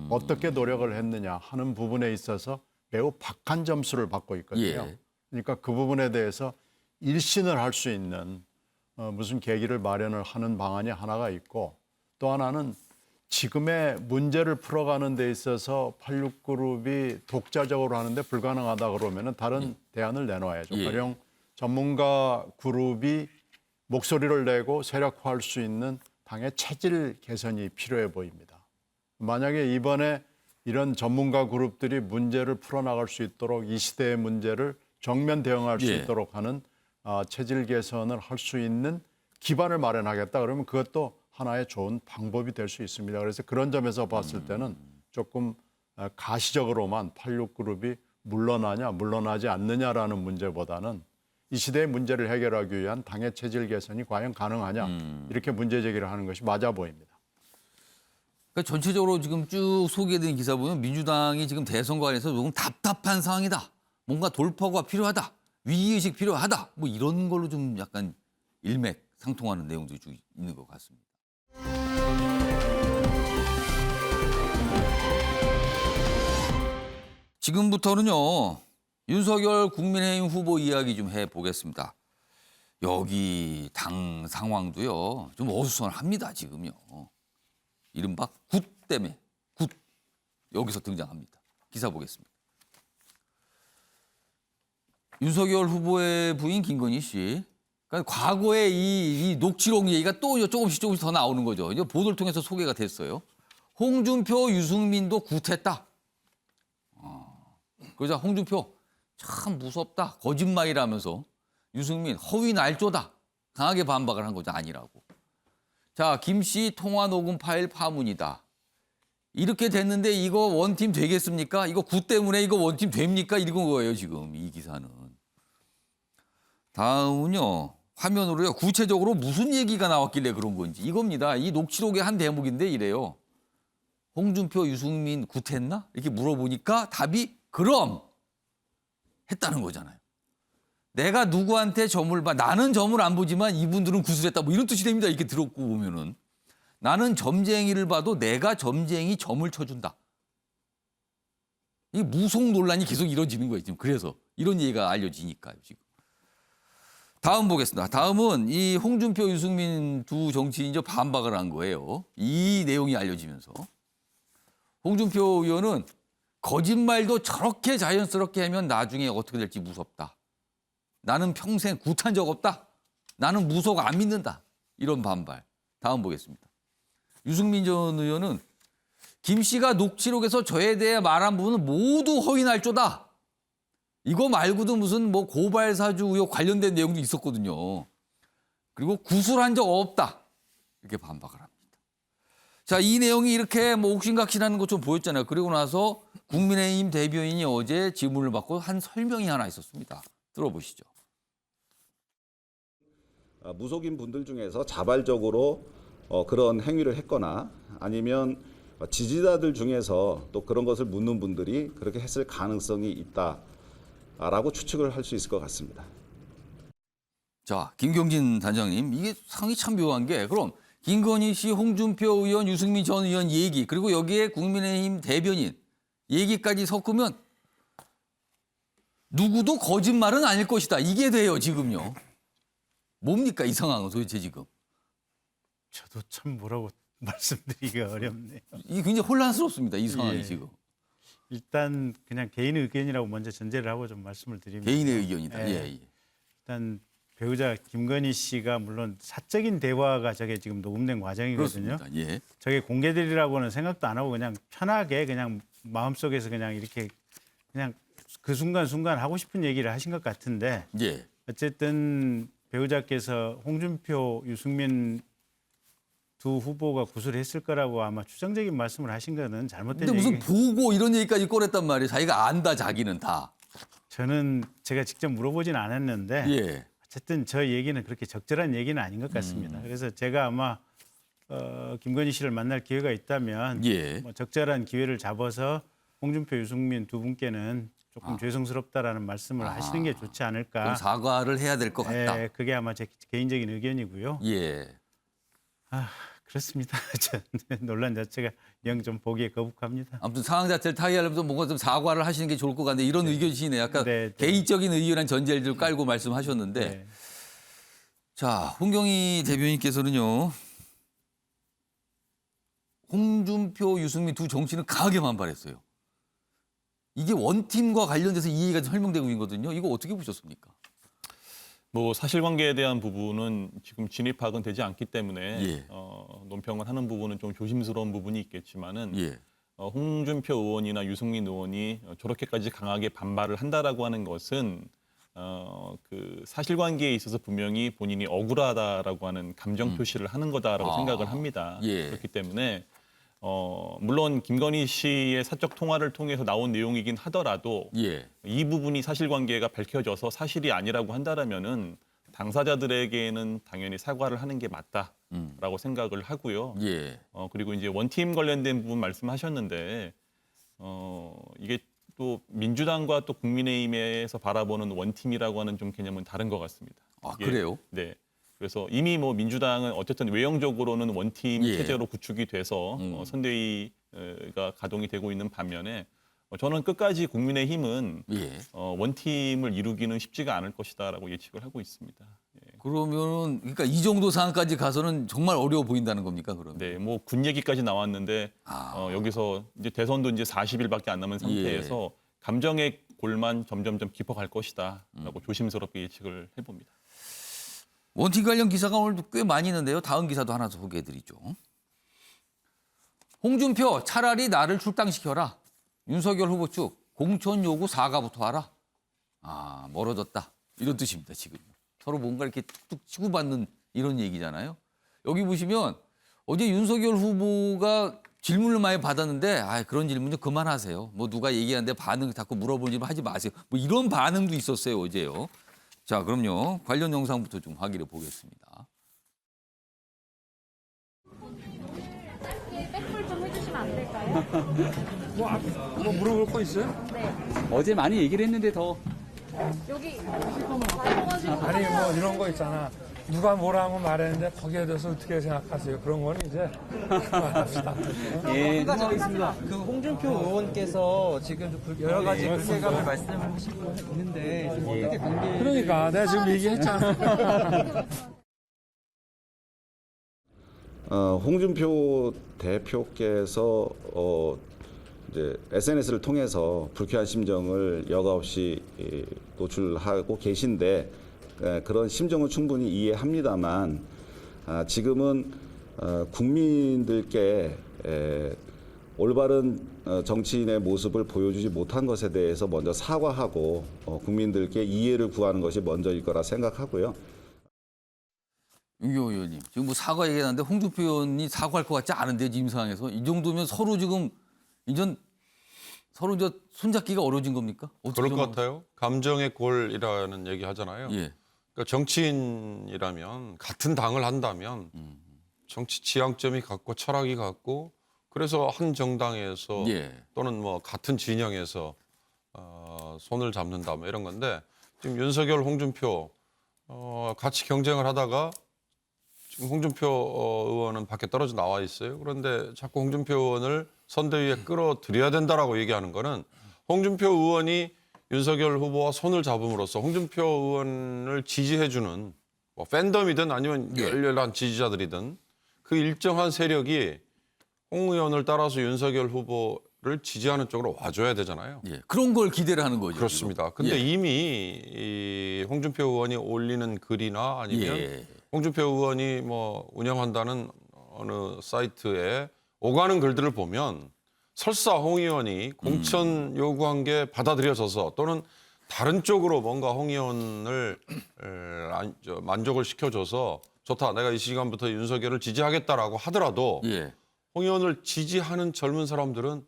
어떻게 노력을 했느냐 하는 부분에 있어서 매우 박한 점수를 받고 있거든요. 예. 그러니까 그 부분에 대해서 일신을 할 수 있는 무슨 계기를 마련을 하는 방안이 하나가 있고 또 하나는 지금의 문제를 풀어가는 데 있어서 86그룹이 독자적으로 하는데 불가능하다 그러면은 다른 대안을 내놓아야죠. 예. 가령 전문가 그룹이 목소리를 내고 세력화할 수 있는 당의 체질 개선이 필요해 보입니다. 만약에 이번에 이런 전문가 그룹들이 문제를 풀어나갈 수 있도록 이 시대의 문제를 정면 대응할 수 예. 있도록 하는 체질 개선을 할 수 있는 기반을 마련하겠다 그러면 그것도 하나의 좋은 방법이 될 수 있습니다. 그래서 그런 점에서 봤을 때는 조금 가시적으로만 86그룹이 물러나냐 물러나지 않느냐라는 문제보다는 이 시대의 문제를 해결하기 위한 당의 체질 개선이 과연 가능하냐 이렇게 문제 제기를 하는 것이 맞아 보입니다. 그러니까 전체적으로 지금 쭉 소개된 기사 보면 민주당이 지금 대선 관련해서 조금 답답한 상황이다. 뭔가 돌파구가 필요하다. 위기의식 필요하다. 뭐 이런 걸로 좀 약간 일맥상통하는 내용도 좀 있는 것 같습니다. 지금부터는요. 윤석열 국민의힘 후보 이야기 좀 해보겠습니다. 여기 당 상황도요. 좀 어수선합니다. 지금요. 이른바 굿 때문에 굿 여기서 등장합니다. 기사 보겠습니다. 윤석열 후보의 부인 김건희 씨 그러니까 과거에 이 녹취록 얘기가 또 조금씩 더 나오는 거죠. 이제 보도를 통해서 소개가 됐어요. 홍준표, 유승민도 구태했다. 그러자 홍준표 참 무섭다. 거짓말이라면서 유승민 허위 날조다. 강하게 반박을 한 거죠. 아니라고. 자, 김씨 통화 녹음 파일 파문이다. 이렇게 됐는데 이거 원팀 되겠습니까? 이거 구 때문에 이거 원팀 됩니까? 이런 거예요, 지금 이 기사는. 다음은요. 화면으로요. 구체적으로 무슨 얘기가 나왔길래 그런 건지. 이겁니다. 이 녹취록의 한 대목인데 이래요. 홍준표, 유승민 구태했나? 이렇게 물어보니까 답이 그럼 했다는 거잖아요. 내가 누구한테 점을 봐. 나는 점을 안 보지만 이분들은 구술했다. 뭐 이런 뜻이 됩니다. 이렇게 들었고 보면은. 나는 점쟁이를 봐도 내가 점쟁이 점을 쳐준다. 이 무속 논란이 계속 이루어지는 거예요. 지금 그래서 이런 얘기가 알려지니까요. 지금. 다음 보겠습니다. 다음은 이 홍준표, 유승민 두 정치인이 반박을 한 거예요. 이 내용이 알려지면서. 홍준표 의원은 거짓말도 저렇게 자연스럽게 하면 나중에 어떻게 될지 무섭다. 나는 평생 굿한 적 없다. 나는 무속 안 믿는다. 이런 반발. 다음 보겠습니다. 유승민 전 의원은 김 씨가 녹취록에서 저에 대해 말한 부분은 모두 허위 날조다. 이거 말고도 무슨 뭐 고발 사주 의혹 관련된 내용도 있었거든요. 그리고 구술한 적 없다. 이렇게 반박을 합니다. 자, 이 내용이 이렇게 뭐 옥신각신하는 것 좀 보였잖아요. 그리고 나서 국민의힘 대변인이 어제 질문을 받고 한 설명이 하나 있었습니다. 들어보시죠. 무속인 분들 중에서 자발적으로 그런 행위를 했거나 아니면 지지자들 중에서 또 그런 것을 묻는 분들이 그렇게 했을 가능성이 있다라고 추측을 할 수 있을 것 같습니다. 자, 김경진 단장님, 이게 상당히 참 묘한 게 그럼 김건희 씨, 홍준표 의원, 유승민 전 의원 얘기 그리고 여기에 국민의힘 대변인 얘기까지 섞으면 누구도 거짓말은 아닐 것이다. 이게 돼요, 지금요. 뭡니까, 이 상황은 도대체 지금. 저도 참 뭐라고 말씀드리기가 어렵네요. 이게 굉장히 혼란스럽습니다, 이 상황이 예. 지금. 일단 그냥 개인 의견이라고 먼저 전제를 하고 좀 말씀을 드립니다. 개인의 의견이다. 예. 예. 일단 배우자 김건희 씨가 물론 사적인 대화가 저게 지금 녹음된 과정이거든요. 그렇습니다. 예. 저게 공개되리라고는 생각도 안 하고 그냥 편하게 그냥 마음속에서 그냥 이렇게 그냥 그 순간순간 하고 싶은 얘기를 하신 것 같은데 예. 어쨌든 배우자께서 홍준표, 유승민 두 후보가 구술했을 거라고 아마 추정적인 말씀을 하신 거는 잘못된 근데 무슨 얘기. 보고 이런 얘기까지 꺼냈단 말이에요. 자기가 안다, 자기는 다. 저는 제가 직접 물어보진 않았는데 예. 어쨌든 저 얘기는 그렇게 적절한 얘기는 아닌 것 같습니다. 그래서 제가 아마 김건희 씨를 만날 기회가 있다면 예. 뭐 적절한 기회를 잡아서 홍준표, 유승민 두 분께는 조금 죄송스럽다라는 말씀을 하시는 게 좋지 않을까. 그럼 사과를 해야 될 것 같다. 예, 그게 아마 제 개인적인 의견이고요. 예. 그렇습니다. 논란 자체가 영 좀 보기에 거북합니다. 아무튼 상황 자체를 타개하려면서 뭔가 좀 사과를 하시는 게 좋을 것 같은데 이런 의견이시네요. 약간 네, 네. 개인적인 의견한 전제를 좀 깔고 말씀하셨는데 네. 자, 홍경희 대변인께서는요. 홍준표, 유승민 두 정치인은 강하게 반발했어요. 이게 원팀과 관련돼서 이 얘기가 설명되고 있거든요. 이거 어떻게 보셨습니까? 뭐 사실관계에 대한 부분은 지금 진입 파악은 되지 않기 때문에 예. 논평을 하는 부분은 좀 조심스러운 부분이 있겠지만은 예. 홍준표 의원이나 유승민 의원이 저렇게까지 강하게 반발을 한다라고 하는 것은 그 사실관계에 있어서 분명히 본인이 억울하다라고 하는 감정 표시를 하는 거다라고 생각을 합니다. 예. 그렇기 때문에 물론 김건희 씨의 사적 통화를 통해서 나온 내용이긴 하더라도 예. 이 부분이 사실관계가 밝혀져서 사실이 아니라고 한다라면은 당사자들에게는 당연히 사과를 하는 게 맞다라고 생각을 하고요. 예. 그리고 이제 원팀 관련된 부분 말씀하셨는데 이게 또 민주당과 또 국민의힘에서 바라보는 원팀이라고 하는 좀 개념은 다른 것 같습니다. 아, 이게, 그래요? 네. 그래서 이미 뭐 민주당은 어쨌든 외형적으로는 원팀 예. 체제로 구축이 돼서 선대위가 가동이 되고 있는 반면에 저는 끝까지 국민의힘은 예. 원팀을 이루기는 쉽지가 않을 것이다라고 예측을 하고 있습니다. 예. 그러면 그러니까 이 정도 상황까지 가서는 정말 어려워 보인다는 겁니까, 그러면? 네, 뭐 군 얘기까지 나왔는데 여기서 이제 대선도 이제 40일밖에 안 남은 상태에서 감정의 골만 점점점 깊어갈 것이다라고 조심스럽게 예측을 해봅니다. 원팀 관련 기사가 오늘 꽤 많이 있는데요. 다음 기사도 하나 소개해드리죠. 홍준표 차라리 나를 출당시켜라. 윤석열 후보 측 공천 요구 사과부터 하라. 아, 멀어졌다. 이런 뜻입니다, 지금. 서로 뭔가 이렇게 툭툭 치고받는 이런 얘기잖아요. 여기 보시면 어제 윤석열 후보가 질문을 많이 받았는데 그런 질문 좀 그만하세요. 뭐 누가 얘기하는데 반응 자꾸 물어보는 질문 하지 마세요. 뭐 이런 반응도 있었어요, 어제요. 자, 그럼요. 관련 영상부터 좀 확인해 보겠습니다. 백불 좀 해주시면 안 될까요? 뭐 물어볼 거 있어요? 어제 많이 얘기를 했는데 더 여기 아니 뭐 이런 거 있잖아. 누가 뭐라고 말했는데 거기에 대해서 어떻게 생각하세요? 그런 건 이제 그만합시다. 예, 있습니다. 그 홍준표 의원께서 지금 좀 여러 가지 불쾌감을 말씀하시고 있는데 좀 어떻게 관계 그러니까 내가 지금 얘기했잖아. 홍준표 대표께서 이제 SNS를 통해서 불쾌한 심정을 여과 없이 노출하고 계신데 그런 심정은 충분히 이해합니다만 지금은 국민들께 올바른 정치인의 모습을 보여주지 못한 것에 대해서 먼저 사과하고 국민들께 이해를 구하는 것이 먼저일 거라 생각하고요. 윤교 의원님, 지금 뭐 사과 얘기하는데 홍준표 의원이 사과할 것 같지 않은데 지금 상황에서 이 정도면 서로 지금 서로 손잡기가 어려워진 겁니까? 그럴 것 같아요. 감정의 골이라는 얘기 하잖아요. 예. 그러니까 정치인이라면 같은 당을 한다면 정치 지향점이 같고 철학이 같고 그래서 한 정당에서 또는 뭐 같은 진영에서 손을 잡는다 뭐 이런 건데 지금 윤석열, 홍준표 같이 경쟁을 하다가 지금 홍준표 의원은 밖에 떨어져 나와 있어요. 그런데 자꾸 홍준표 의원을 선대위에 끌어들여야 된다라고 얘기하는 거는 홍준표 의원이 윤석열 후보와 손을 잡음으로써 홍준표 의원을 지지해주는 뭐 팬덤이든 아니면 열렬한 지지자들이든 그 일정한 세력이 홍 의원을 따라서 윤석열 후보를 지지하는 쪽으로 와줘야 되잖아요. 예. 그런 걸 기대를 하는 거죠. 그렇습니다. 근데 이미 이 홍준표 의원이 올리는 글이나 아니면 홍준표 의원이 뭐 운영한다는 어느 사이트에 오가는 글들을 보면 설사 홍 의원이 공천 요구한 게 받아들여져서 또는 다른 쪽으로 뭔가 홍 의원을 만족을 시켜줘서 좋다. 내가 이 시간부터 윤석열을 지지하겠다라고 하더라도 홍 의원을 지지하는 젊은 사람들은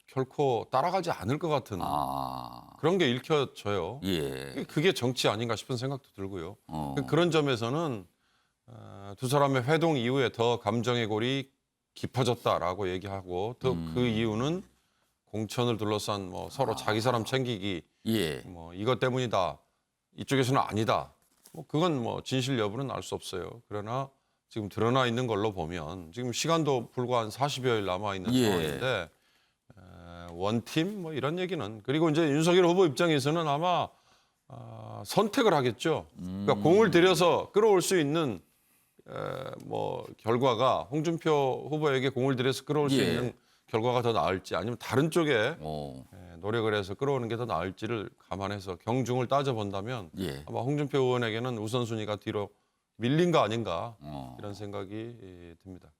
결코 따라가지 않을 것 같은 그런 게 읽혀져요. 그게 정치 아닌가 싶은 생각도 들고요. 그런 점에서는 두 사람의 회동 이후에 더 감정의 골이 깊어졌다라고 얘기하고 또 그 이유는 공천을 둘러싼 뭐 서로 자기 사람 챙기기 뭐 이것 때문이다. 이쪽에서는 아니다. 뭐 그건 뭐 진실 여부는 알 수 없어요. 그러나 지금 드러나 있는 걸로 보면 지금 시간도 불과 한 40여일 남아 있는 상황인데 원팀 뭐 이런 얘기는 그리고 이제 윤석열 후보 입장에서는 아마 선택을 하겠죠. 그러니까 공을 들여서 끌어올 수 있는 뭐 결과가 홍준표 후보에게 공을 들여서 끌어올 수 있는 결과가 더 나을지 아니면 다른 쪽에 노력을 해서 끌어오는 게 더 나을지를 감안해서 경중을 따져본다면 아마 홍준표 의원에게는 우선순위가 뒤로 밀린 거 아닌가 이런 생각이 듭니다.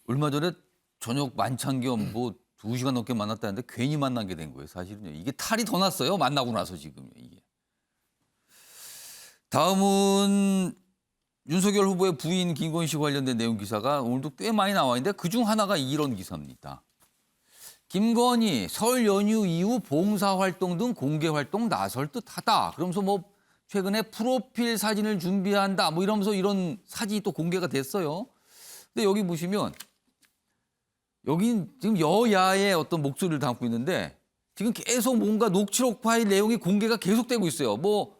얼마 전에 저녁 만찬 겸 뭐 2시간 넘게 만났다는데 괜히 만나게 된 거예요. 사실은요. 이게 탈이 더 났어요. 만나고 나서 지금요. 이게. 다음은 윤석열 후보의 부인 김건희 씨 관련된 내용 기사가 오늘도 꽤 많이 나와 있는데 그중 하나가 이런 기사입니다. 김건희 설 연휴 이후 봉사활동 등 공개활동 나설 듯하다. 그러면서 뭐 최근에 프로필 사진을 준비한다. 뭐 이러면서 이런 사진이 또 공개가 됐어요. 근데 여기 보시면 여기 지금 여야의 어떤 목소리를 담고 있는데 지금 계속 뭔가 녹취록 파일 내용이 공개가 계속되고 있어요. 뭐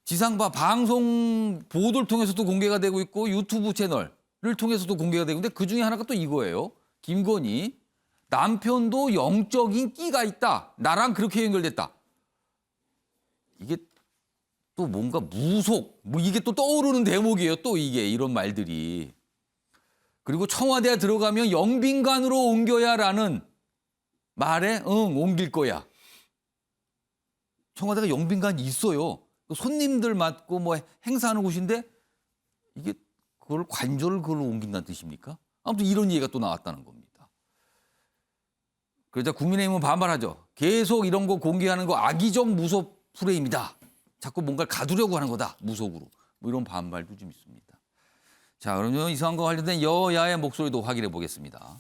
지상파 방송 보도를 통해서도 공개가 되고 있고 유튜브 채널을 통해서도 공개가 되고 있는데 그중에 하나가 또 이거예요. 김건희 남편도 영적인 끼가 있다. 나랑 그렇게 연결됐다. 이게 또 뭔가 무속 뭐 이게 또 떠오르는 대목이에요. 또 이게 이런 말들이. 그리고 청와대에 들어가면 영빈관으로 옮겨야라는 말에 응 옮길 거야. 청와대가 영빈관이 있어요. 그 손님들 맞고 뭐 행사하는 곳인데 이게 그걸 관저를 그걸로 옮긴다는 뜻입니까? 아무튼 이런 얘기가 또 나왔다는 겁니다. 그러자 국민의힘은 반발하죠. 계속 이런 거 공개하는 거 악의적 무속 프레임이다. 자꾸 뭔가를 가두려고 하는 거다. 무속으로. 뭐 이런 반발도 좀 있습니다. 자, 그러면 이 사안과 관련된 여야의 목소리도 확인해 보겠습니다.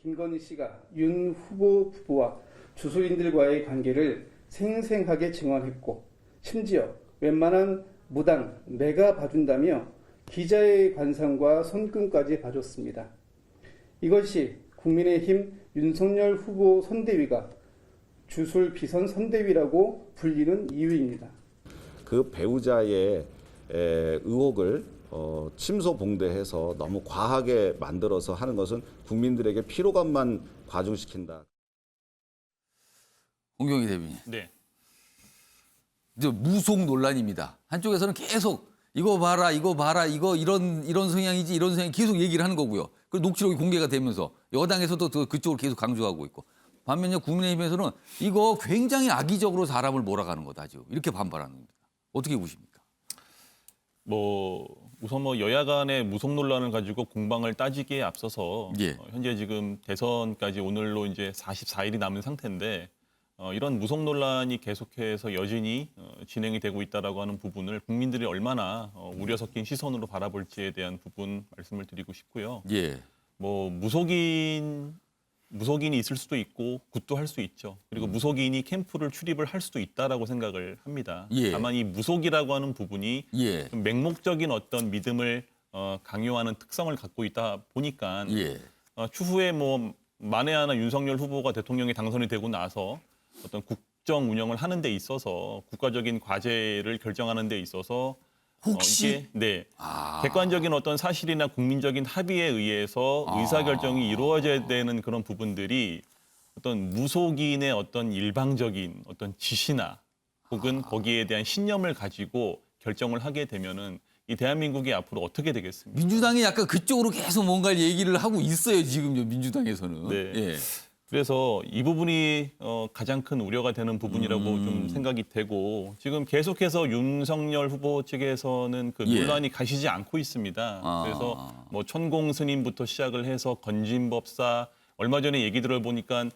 김건희 씨가 윤 후보 부부와 주소인들과의 관계를 생생하게 증언했고 심지어 웬만한 무당 내가 봐준다며 기자의 관상과 손금까지 봐줬습니다. 이것이 국민의힘 윤석열 후보 선대위가 주술 비선 선대위라고 불리는 이유입니다. 그 배우자의 의혹을 침소봉대해서 너무 과하게 만들어서 하는 것은 국민들에게 피로감만 과중시킨다. 홍경희 대변인. 네. 이제 무속 논란입니다. 한쪽에서는 계속 이거 봐라, 이거 봐라, 이거 이런 성향이지, 이런 성향이 계속 얘기를 하는 거고요. 그리고 녹취록이 공개가 되면서 여당에서도 그쪽을 계속 강조하고 있고. 반면에 국민의힘에서는 이거 굉장히 악의적으로 사람을 몰아가는 거다 지금 이렇게 반발하는 겁니다. 어떻게 보십니까? 우선 여야 간의 무속 논란을 가지고 공방을 따지기에 앞서서 예. 현재 지금 대선까지 오늘로 이제 44일이 남은 상태인데 이런 무속 논란이 계속해서 여전히 진행이 되고 있다라고 하는 부분을 국민들이 얼마나 우려 섞인 시선으로 바라볼지에 대한 부분 말씀을 드리고 싶고요. 예. 무속인이 있을 수도 있고 굿도 할 수 있죠. 그리고 무속인이 캠프를 출입을 할 수도 있다라고 생각을 합니다. 예. 다만 이 무속이라고 하는 부분이 예. 좀 맹목적인 어떤 믿음을 강요하는 특성을 갖고 있다 보니까 예. 추후에 만에 하나 윤석열 후보가 대통령에 당선이 되고 나서 어떤 국정 운영을 하는 데 있어서 국가적인 과제를 결정하는 데 있어서 혹시 객관적인 어떤 사실이나 국민적인 합의에 의해서 의사결정이 이루어져야 되는 그런 부분들이 어떤 무속인의 어떤 일방적인 어떤 지시나 혹은 거기에 대한 신념을 가지고 결정을 하게 되면은 이 대한민국이 앞으로 어떻게 되겠습니까? 민주당이 약간 그쪽으로 계속 뭔가 얘기를 하고 있어요 지금요 민주당에서는. 네. 예. 그래서 이 부분이 가장 큰 우려가 되는 부분이라고 좀 생각이 되고 지금 계속해서 윤석열 후보 측에서는 그 예. 논란이 가시지 않고 있습니다. 그래서 천공 스님부터 시작을 해서 건진법사 얼마 전에 얘기 들어보니까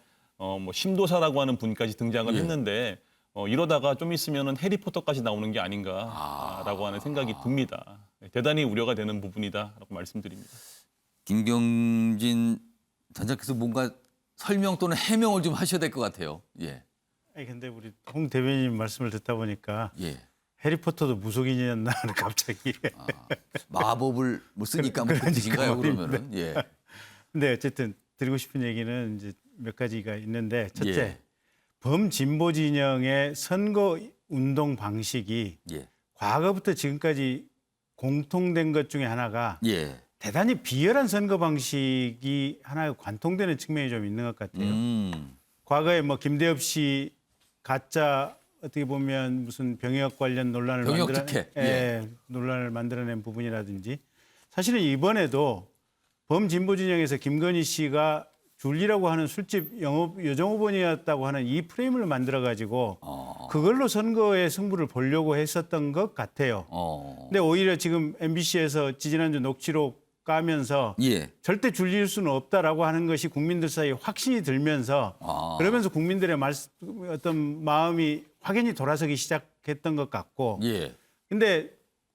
심도사라고 하는 분까지 등장을 예. 했는데 이러다가 좀 있으면은 해리포터까지 나오는 게 아닌가라고 하는 생각이 듭니다. 대단히 우려가 되는 부분이다라고 말씀드립니다. 김경진 단장께서 뭔가 설명 또는 해명을 좀 하셔야 될 것 같아요. 예. 아니 근데 우리 홍 대변인 말씀을 듣다 보니까 예. 해리포터도 무속인이었나 갑자기. 마법을 쓰니까 뭐 뜻인가요 그러면은? 예. 근데 어쨌든 드리고 싶은 얘기는 이제 몇 가지가 있는데 첫째, 예. 범진보 진영의 선거 운동 방식이 과거부터 지금까지 공통된 것 중에 하나가 대단히 비열한 선거 방식이 하나의 관통되는 측면이 좀 있는 것 같아요. 과거에 김대엽 씨 가짜 어떻게 보면 무슨 병역 관련 논란을 논란을 만들어낸 부분이라든지 사실은 이번에도 범진보 진영에서 김건희 씨가 줄리라고 하는 술집 여정호번이었다고 하는 이 프레임을 만들어 가지고 그걸로 선거의 승부를 보려고 했었던 것 같아요. 근데 오히려 지금 MBC에서 지지난주 녹취록 까면서 절대 줄일 수는 없다라고 하는 것이 국민들 사이에 확신이 들면서 그러면서 국민들의 어떤 마음이 확연히 돌아서기 시작했던 것 같고 근데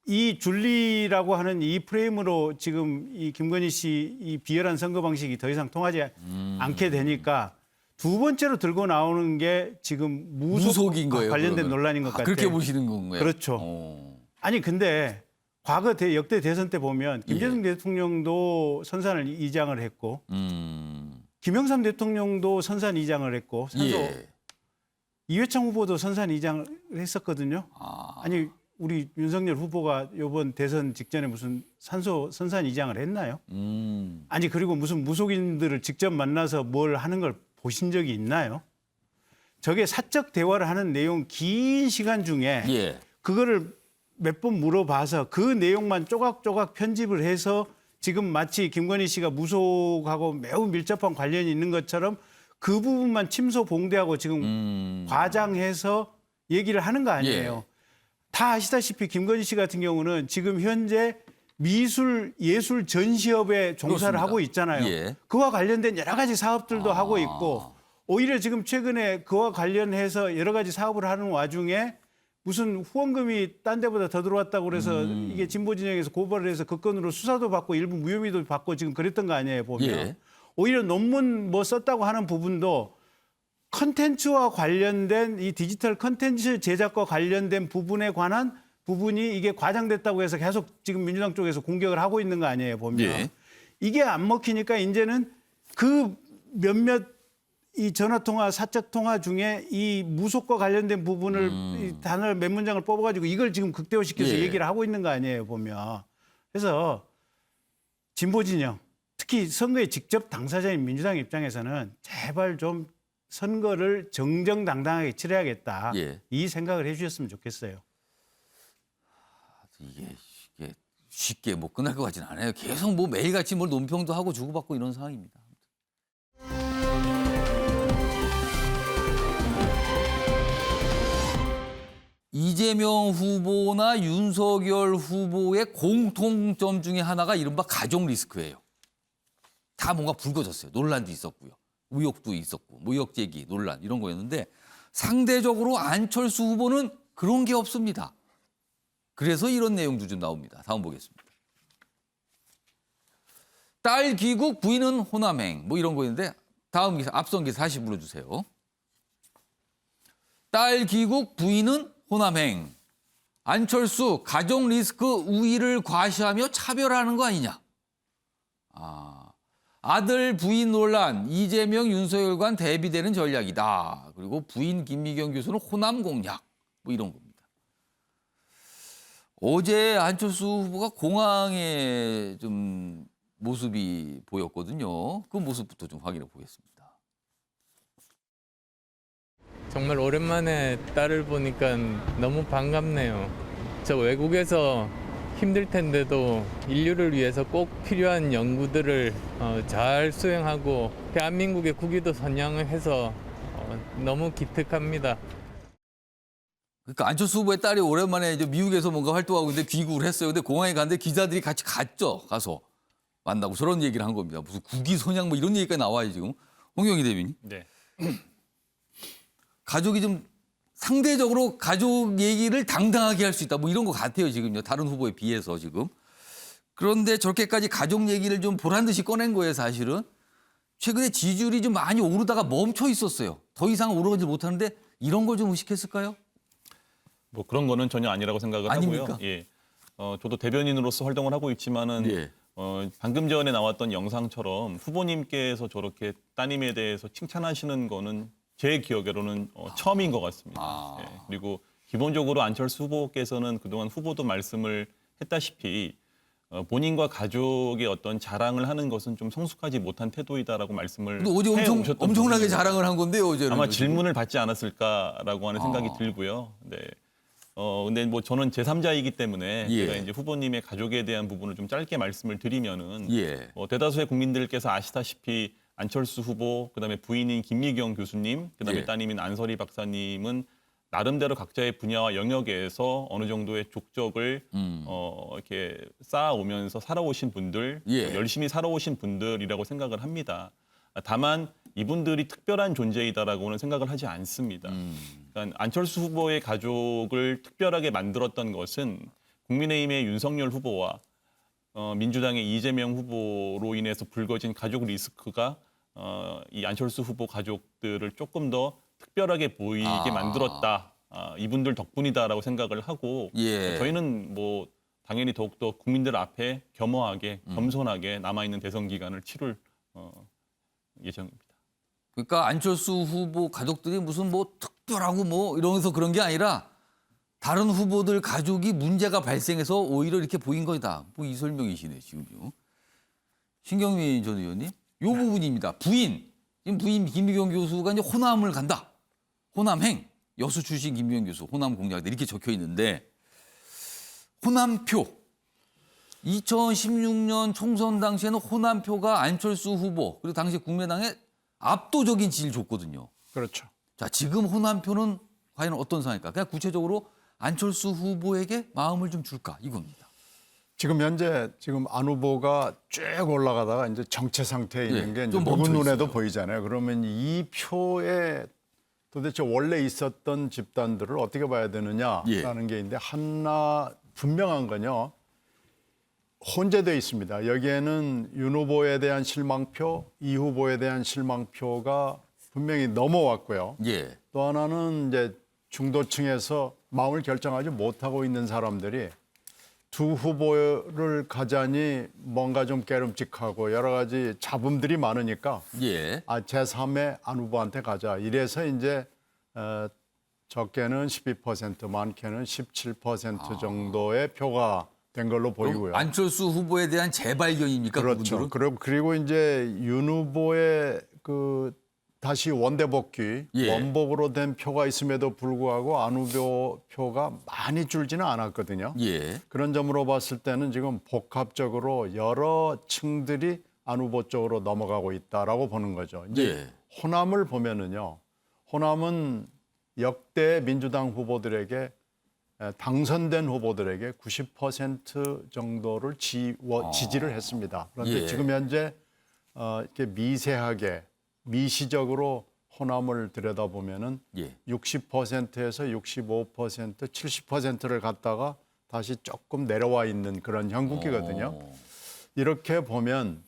이 줄리라고 하는 이 프레임으로 지금 이 김건희 씨 이 비열한 선거 방식이 더 이상 통하지 않게 되니까 두 번째로 들고 나오는 게 지금 무속인 거예요, 관련된 그러면. 논란인 것 같아요. 그렇게 보시는 건가요? 그렇죠. 아니 근데 과거 역대 대선 때 보면 김대중 대통령도 선산을 이장을 했고 김영삼 대통령도 선산 이장을 했고 이회창 후보도 선산 이장을 했었거든요. 아니 우리 윤석열 후보가 이번 대선 직전에 무슨 선산 이장을 했나요? 아니 그리고 무슨 무속인들을 직접 만나서 뭘 하는 걸 보신 적이 있나요? 저게 사적 대화를 하는 내용 긴 시간 중에 그거를 몇 번 물어봐서 그 내용만 조각조각 편집을 해서 지금 마치 김건희 씨가 무속하고 매우 밀접한 관련이 있는 것처럼 그 부분만 침소봉대하고 지금 과장해서 얘기를 하는 거 아니에요. 다 아시다시피 김건희 씨 같은 경우는 지금 현재 미술 예술 전시업에 종사를 그렇습니다. 하고 있잖아요. 예. 그와 관련된 여러 가지 사업들도 하고 있고 오히려 지금 최근에 그와 관련해서 여러 가지 사업을 하는 와중에 무슨 후원금이 딴 데보다 더 들어왔다고 그래서 이게 진보 진영에서 고발을 해서 그 건으로 수사도 받고 일부 무혐의도 받고 지금 그랬던 거 아니에요, 보면. 예. 오히려 논문 뭐 썼다고 하는 부분도 컨텐츠와 관련된 이 디지털 컨텐츠 제작과 관련된 부분에 관한 부분이 이게 과장됐다고 해서 계속 지금 민주당 쪽에서 공격을 하고 있는 거 아니에요, 보면. 예. 이게 안 먹히니까 이제는 그 몇몇 이 전화통화, 사적통화 중에 이 무속과 관련된 부분을 이 단어를 몇 문장을 뽑아가지고 이걸 지금 극대화시켜서 예. 얘기를 하고 있는 거 아니에요, 보면. 그래서 진보 진영, 특히 선거에 직접 당사자인 민주당 입장에서는 제발 좀 선거를 정정당당하게 치러야겠다. 예. 이 생각을 해주셨으면 좋겠어요. 이게 쉽게 못 끝날 것 같지는 않아요. 계속 뭐 매일같이 뭘 논평도 하고 주고받고 이런 상황입니다. 이재명 후보나 윤석열 후보의 공통점 중에 하나가 이른바 가족 리스크예요. 다 뭔가 불거졌어요. 논란도 있었고요. 의혹도 있었고, 뭐 의혹 제기, 논란 이런 거였는데 상대적으로 안철수 후보는 그런 게 없습니다. 그래서 이런 내용도 좀 나옵니다. 다음 보겠습니다. 딸 귀국 부인은 호남행 뭐 이런 거였는데 다음 기사, 앞선 기사 다시 불러주세요. 딸 귀국 부인은 호남행. 안철수 가족 리스크 우위를 과시하며 차별하는 거 아니냐. 아들 부인 논란 이재명 윤석열 간 대비되는 전략이다. 그리고 부인 김미경 교수는 호남 공략 뭐 이런 겁니다. 어제 안철수 후보가 공항에 좀 모습이 보였거든요. 그 모습부터 좀 확인해 보겠습니다. 정말 오랜만에 딸을 보니까 너무 반갑네요. 저 외국에서 힘들 텐데도 인류를 위해서 꼭 필요한 연구들을 잘 수행하고 대한민국의 국위도 선양해서 너무 기특합니다. 그러니까 안철수 후보의 딸이 오랜만에 이제 미국에서 뭔가 활동하고 있는데 귀국을 했어요. 근데 공항에 갔는데 기자들이 같이 갔죠. 가서 만나고 저런 얘기를 한 겁니다. 무슨 국위 선양 뭐 이런 얘기가 나와요 지금. 홍경희 대변인. 네. 가족이 좀 상대적으로 가족 얘기를 당당하게 할 수 있다. 뭐 이런 것 같아요 지금요. 다른 후보에 비해서 지금. 그런데 저렇게까지 가족 얘기를 좀 보란 듯이 꺼낸 거예요 사실은. 최근에 지지율이 좀 많이 오르다가 멈춰 있었어요. 더 이상 오르지 못하는데 이런 걸 좀 의식했을까요? 뭐 그런 거는 전혀 아니라고 생각을 아닙니까? 하고요. 예. 저도 대변인으로서 활동을 하고 있지만은 예. 방금 전에 나왔던 영상처럼 후보님께서 저렇게 따님에 대해서 칭찬하시는 거는 제 기억으로는 처음인 것 같습니다. 예. 그리고 기본적으로 안철수 후보께서는 그동안 후보도 말씀을 했다시피 본인과 가족의 어떤 자랑을 하는 것은 좀 성숙하지 못한 태도이다라고 말씀을 근데 어제 해오셨던 엄청나게 부분입니다. 자랑을 한 건데요, 어제는. 아마 질문을 받지 않았을까라고 하는 생각이 들고요. 네. 근데 뭐 저는 제3자이기 때문에 예. 제가 이제 후보님의 가족에 대한 부분을 좀 짧게 말씀을 드리면은 예. 대다수의 국민들께서 아시다시피 안철수 후보, 그다음에 부인인 김미경 교수님, 그다음에 예. 따님인 안설희 박사님은 나름대로 각자의 분야와 영역에서 어느 정도의 족적을 이렇게 쌓아오면서 살아오신 분들, 예. 열심히 살아오신 분들이라고 생각을 합니다. 다만 이분들이 특별한 존재이다라고는 생각을 하지 않습니다. 그러니까 안철수 후보의 가족을 특별하게 만들었던 것은 국민의힘의 윤석열 후보와 민주당의 이재명 후보로 인해서 불거진 가족 리스크가 이 안철수 후보 가족들을 조금 더 특별하게 보이게 만들었다. 이분들 덕분이다라고 생각을 하고 예. 저희는 뭐 당연히 더욱더 국민들 앞에 겸허하게 겸손하게 남아있는 대선 기간을 치룰 예정입니다. 그러니까 안철수 후보 가족들이 무슨 뭐 특별하고 뭐 이러면서 그런 게 아니라 다른 후보들 가족이 문제가 발생해서 오히려 이렇게 보인 거다. 뭐 이 설명이시네 지금요. 신경민 전 의원님, 요 부분입니다. 부인 김미경 교수가 이제 호남을 간다. 호남행 여수 출신 김미경 교수 호남 공략 이렇게 적혀 있는데 호남표 2016년 총선 당시에는 호남표가 안철수 후보 그리고 당시 국민의당에 압도적인 지지를 줬거든요. 그렇죠. 자, 지금 호남표는 과연 어떤 상황일까? 그냥 구체적으로 안철수 후보에게 마음을 좀 줄까 이겁니다. 지금 현재 안 후보가 쭉 올라가다가 이제 정체 상태에 있는 게 이제 좀 누구 멈춰 눈에도 있어요. 보이잖아요. 그러면 이 표에 도대체 원래 있었던 집단들을 어떻게 봐야 되느냐라는 게 있는데 하나 분명한 건요. 혼재되어 있습니다. 여기에는 윤 후보에 대한 실망표, 이 후보에 대한 실망표가 분명히 넘어왔고요. 또 하나는 이제 중도층에서 마음을 결정하지 못하고 있는 사람들이 두 후보를 가자니 뭔가 좀 깨름직하고 여러 가지 잡음들이 많으니까 제3의 안 후보한테 가자. 이래서 이제 적게는 12%, 많게는 17% 정도의 표가 된 걸로 보이고요. 안철수 후보에 대한 재발견입니까? 그렇죠. 그분들은? 그리고 이제 윤 후보의 다시 원대 복귀, 원복으로 된 표가 있음에도 불구하고 안 후보 표가 많이 줄지는 않았거든요. 그런 점으로 봤을 때는 지금 복합적으로 여러 층들이 안 후보 쪽으로 넘어가고 있다라고 보는 거죠. 이제 호남을 보면은요. 호남은 역대 민주당 후보들에게 당선된 후보들에게 90% 정도를 지지를 했습니다. 그런데 지금 현재 이렇게 미세하게 미시적으로 호남을 들여다보면은 60%에서 65%, 70%를 갖다가 다시 조금 내려와 있는 그런 형국이거든요. 이렇게 보면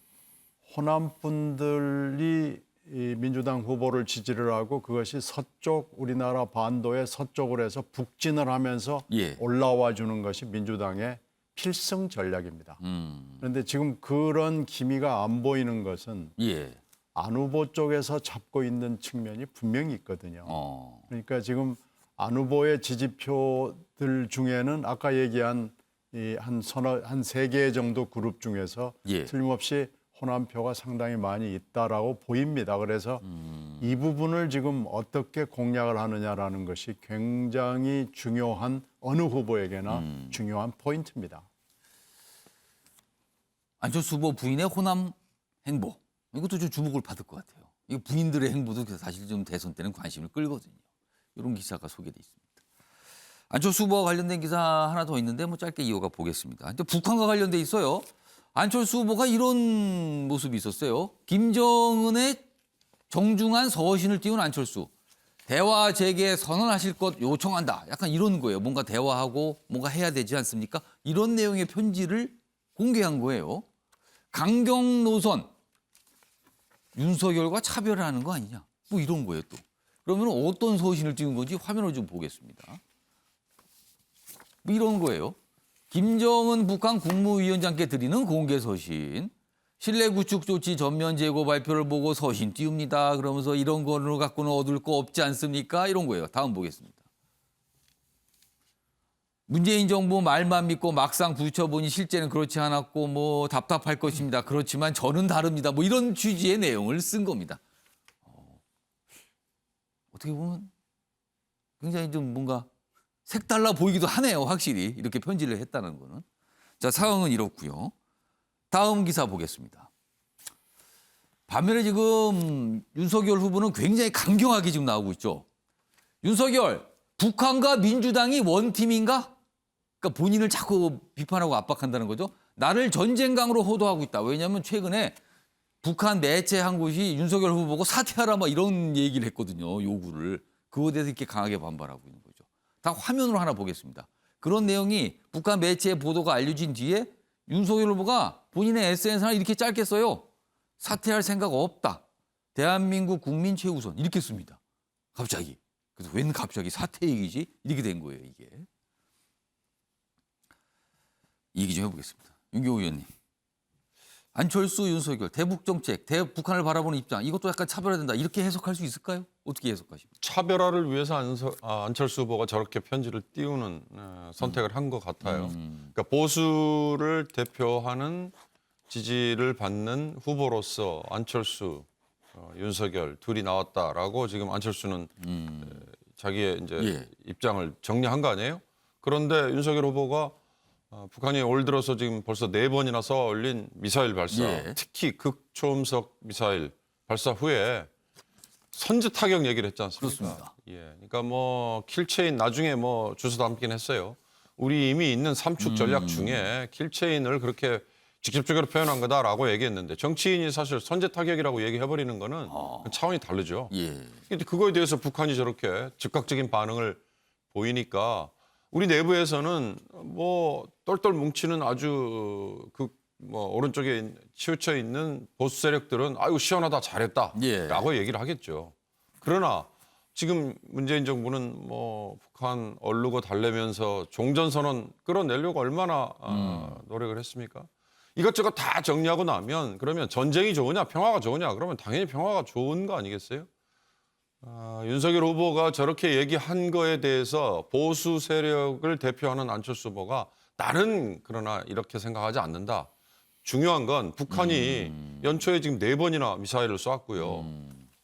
호남 분들이 이 민주당 후보를 지지를 하고 그것이 서쪽 우리나라 반도의 서쪽으로 해서 북진을 하면서 올라와 주는 것이 민주당의 필승 전략입니다. 그런데 지금 그런 기미가 안 보이는 것은 안 후보 쪽에서 잡고 있는 측면이 분명히 있거든요. 그러니까 지금 안 후보의 지지표들 중에는 아까 얘기한 한 세 개 정도 그룹 중에서 틀림없이 호남표가 상당히 많이 있다라고 보입니다. 그래서 이 부분을 지금 어떻게 공략을 하느냐라는 것이 굉장히 중요한 어느 후보에게나 중요한 포인트입니다. 안철수 후보 부인의 호남 행보. 이것도 좀 주목을 받을 것 같아요. 이 부인들의 행보도 사실 좀 대선 때는 관심을 끌거든요. 이런 기사가 소개돼 있습니다. 안철수 후보와 관련된 기사 하나 더 있는데 뭐 짧게 이어가 보겠습니다. 북한과 관련돼 있어요. 안철수 후보가 이런 모습이 있었어요. 김정은의 정중한 서신을 띄운 안철수. 대화 재개 선언하실 것 요청한다. 약간 이런 거예요. 뭔가 대화하고 뭔가 해야 되지 않습니까? 이런 내용의 편지를 공개한 거예요. 강경 노선. 윤석열과 차별하는 거 아니냐. 뭐 이런 거예요 또. 그러면 어떤 서신을 띄운 건지 화면을 좀 보겠습니다. 뭐 이런 거예요. 김정은 북한 국무위원장께 드리는 공개 서신. 신뢰 구축 조치 전면 재고 발표를 보고 서신 띄웁니다. 그러면서 이런 거를 갖고는 얻을 거 없지 않습니까? 이런 거예요. 다음 보겠습니다. 문재인 정부 말만 믿고 막상 부딪혀보니 실제는 그렇지 않았고 뭐 답답할 것입니다. 그렇지만 저는 다릅니다. 뭐 이런 취지의 내용을 쓴 겁니다. 어떻게 보면 굉장히 좀 뭔가 색달라 보이기도 하네요. 확실히 이렇게 편지를 했다는 거는. 자, 상황은 이렇고요. 다음 기사 보겠습니다. 반면에 지금 윤석열 후보는 굉장히 강경하게 지금 나오고 있죠. 윤석열, 북한과 민주당이 원팀인가? 그러니까 본인을 자꾸 비판하고 압박한다는 거죠. 나를 전쟁강으로 호도하고 있다. 왜냐하면 최근에 북한 매체 한 곳이 윤석열 후보 보고 사퇴하라 막 이런 얘기를 했거든요. 요구를. 그거에 대해서 이렇게 강하게 반발하고 있는 거죠. 다 화면으로 하나 보겠습니다. 그런 내용이 북한 매체의 보도가 알려진 뒤에 윤석열 후보가 본인의 SNS에 이렇게 짧게 써요. 사퇴할 생각 없다. 대한민국 국민 최우선. 이렇게 씁니다. 갑자기. 그래서 웬 갑자기 사퇴 얘기지? 이렇게 된 거예요, 이게. 얘기 좀 해보겠습니다. 윤경호 의원님. 안철수, 윤석열, 대북 정책, 대북한을 바라보는 입장. 이것도 약간 차별화된다. 이렇게 해석할 수 있을까요? 어떻게 해석하십니까? 차별화를 위해서 안철수 후보가 저렇게 편지를 띄우는 선택을 한 것 같아요. 그러니까 보수를 대표하는 지지를 받는 후보로서 안철수, 윤석열 둘이 나왔다라고 지금 안철수는 자기의 이제 입장을 정리한 거 아니에요? 그런데 윤석열 후보가 북한이 올 들어서 지금 벌써 4번이나 쏘아 올린 미사일 발사, 특히 극초음속 미사일 발사 후에 선제 타격 얘기를 했지 않습니까? 그렇습니다. 예, 그러니까 뭐 킬체인 나중에 뭐 주소 담긴 했어요. 우리 이미 있는 삼축 전략 중에 킬체인을 그렇게 직접적으로 표현한 거다라고 얘기했는데 정치인이 사실 선제 타격이라고 얘기해버리는 거는 차원이 다르죠. 예. 근데 그거에 대해서 북한이 저렇게 즉각적인 반응을 보이니까 우리 내부에서는 뭐 똘똘 뭉치는 아주 그 뭐 오른쪽에 치우쳐 있는 보수 세력들은 아이고 시원하다 잘했다라고 얘기를 하겠죠. 그러나 지금 문재인 정부는 뭐 북한 얼르고 달래면서 종전선언 끌어내려고 얼마나 노력을 했습니까? 이것저것 다 정리하고 나면 그러면 전쟁이 좋으냐 평화가 좋으냐 그러면 당연히 평화가 좋은 거 아니겠어요? 윤석열 후보가 저렇게 얘기한 거에 대해서 보수 세력을 대표하는 안철수 후보가 나는 그러나 이렇게 생각하지 않는다. 중요한 건 북한이 연초에 지금 4번이나 미사일을 쏘았고요.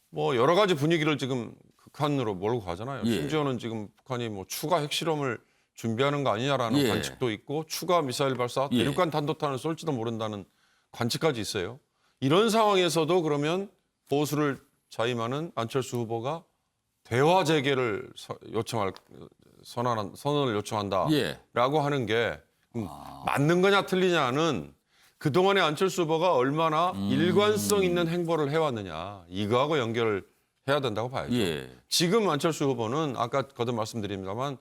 뭐 여러 가지 분위기를 지금 극한으로 몰고 가잖아요. 예. 심지어는 지금 북한이 뭐 추가 핵실험을 준비하는 거 아니냐라는 예. 관측도 있고 추가 미사일 발사, 예. 대륙간 탄도탄을 쏠지도 모른다는 관측까지 있어요. 이런 상황에서도 그러면 보수를 자임하는 안철수 후보가 대화 재개를 선언을 요청한다라고 예. 하는 게 맞는 거냐 틀리냐는 그동안에 안철수 후보가 얼마나 일관성 있는 행보를 해왔느냐 이거하고 연결을 해야 된다고 봐야죠. 예. 지금 안철수 후보는 아까 거듭 말씀드립니다만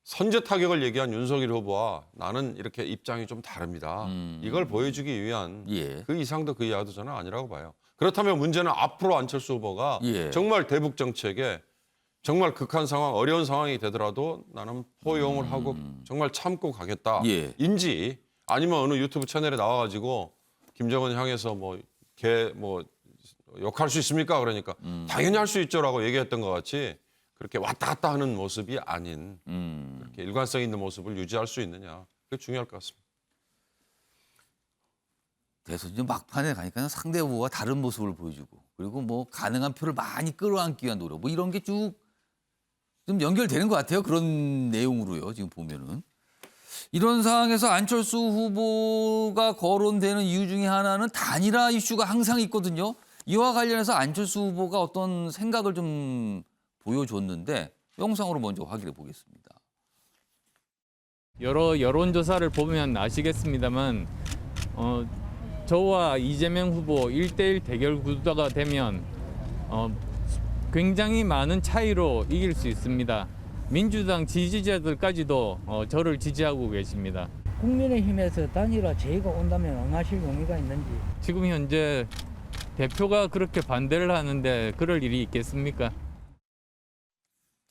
선제 타격을 얘기한 윤석열 후보와 나는 이렇게 입장이 좀 다릅니다. 이걸 보여주기 위한 예. 그 이상도 그 이하도 저는 아니라고 봐요. 그렇다면 문제는 앞으로 안철수 후보가 예. 정말 대북 정책에 정말 극한 상황, 어려운 상황이 되더라도 나는 포용을 하고 정말 참고 가겠다. 예. 인지 아니면 어느 유튜브 채널에 나와가지고 김정은 향해서 뭐 욕할 수 있습니까? 그러니까 당연히 할 수 있죠라고 얘기했던 것 같이 그렇게 왔다 갔다 하는 모습이 아닌 그렇게 일관성 있는 모습을 유지할 수 있느냐. 그게 중요할 것 같습니다. 대선전 막판에 가니까 상대 후보와 다른 모습을 보여주고 그리고 뭐 가능한 표를 많이 끌어안기 위한 노력 뭐 이런 게 쭉 좀 연결되는 것 같아요. 그런 내용으로요. 지금 보면은. 이런 상황에서 안철수 후보가 거론되는 이유 중에 하나는 단일화 이슈가 항상 있거든요. 이와 관련해서 안철수 후보가 어떤 생각을 좀 보여줬는데 영상으로 먼저 확인해 보겠습니다. 여러 여론조사를 보면 아시겠습니다만 저와 이재명 후보 1대1 대결 구도가 되면 굉장히 많은 차이로 이길 수 있습니다. 민주당 지지자들까지도 저를 지지하고 계십니다. 국민의힘에서 단일화 제의가 온다면 응하실 용의가 있는지. 지금 현재 대표가 그렇게 반대를 하는데 그럴 일이 있겠습니까?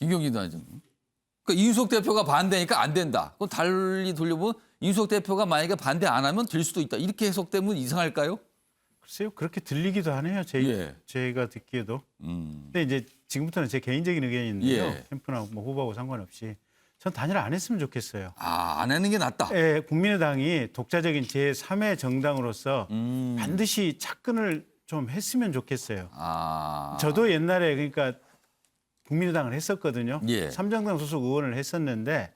김경진 단장. 그러니까 이준석 대표가 반대니까 안 된다. 그럼 달리 돌려보면 이준석 대표가 만약에 반대 안 하면 될 수도 있다. 이렇게 해석되면 이상할까요? 글쎄요. 그렇게 들리기도 하네요. 제가 듣기에도. 근데 이제 지금부터는 제 개인적인 의견인데요. 예. 캠프나 뭐 후보하고 상관없이 전 단일화 안 했으면 좋겠어요. 안 하는 게 낫다. 예, 국민의당이 독자적인 제3의 정당으로서 반드시 착근을 좀 했으면 좋겠어요. 저도 옛날에 그러니까 국민의당을 했었거든요. 예. 3정당 소속 의원을 했었는데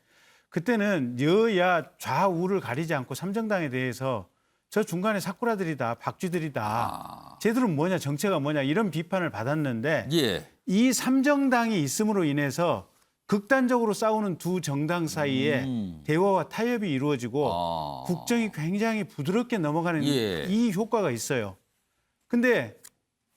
그때는 여야 좌우를 가리지 않고 3정당에 대해서 저 중간에 사쿠라들이다, 박쥐들이다. 쟤들은 뭐냐, 정체가 뭐냐 이런 비판을 받았는데 예. 이 3정당이 있음으로 인해서 극단적으로 싸우는 두 정당 사이에 대화와 타협이 이루어지고 국정이 굉장히 부드럽게 넘어가는 이 효과가 있어요. 근데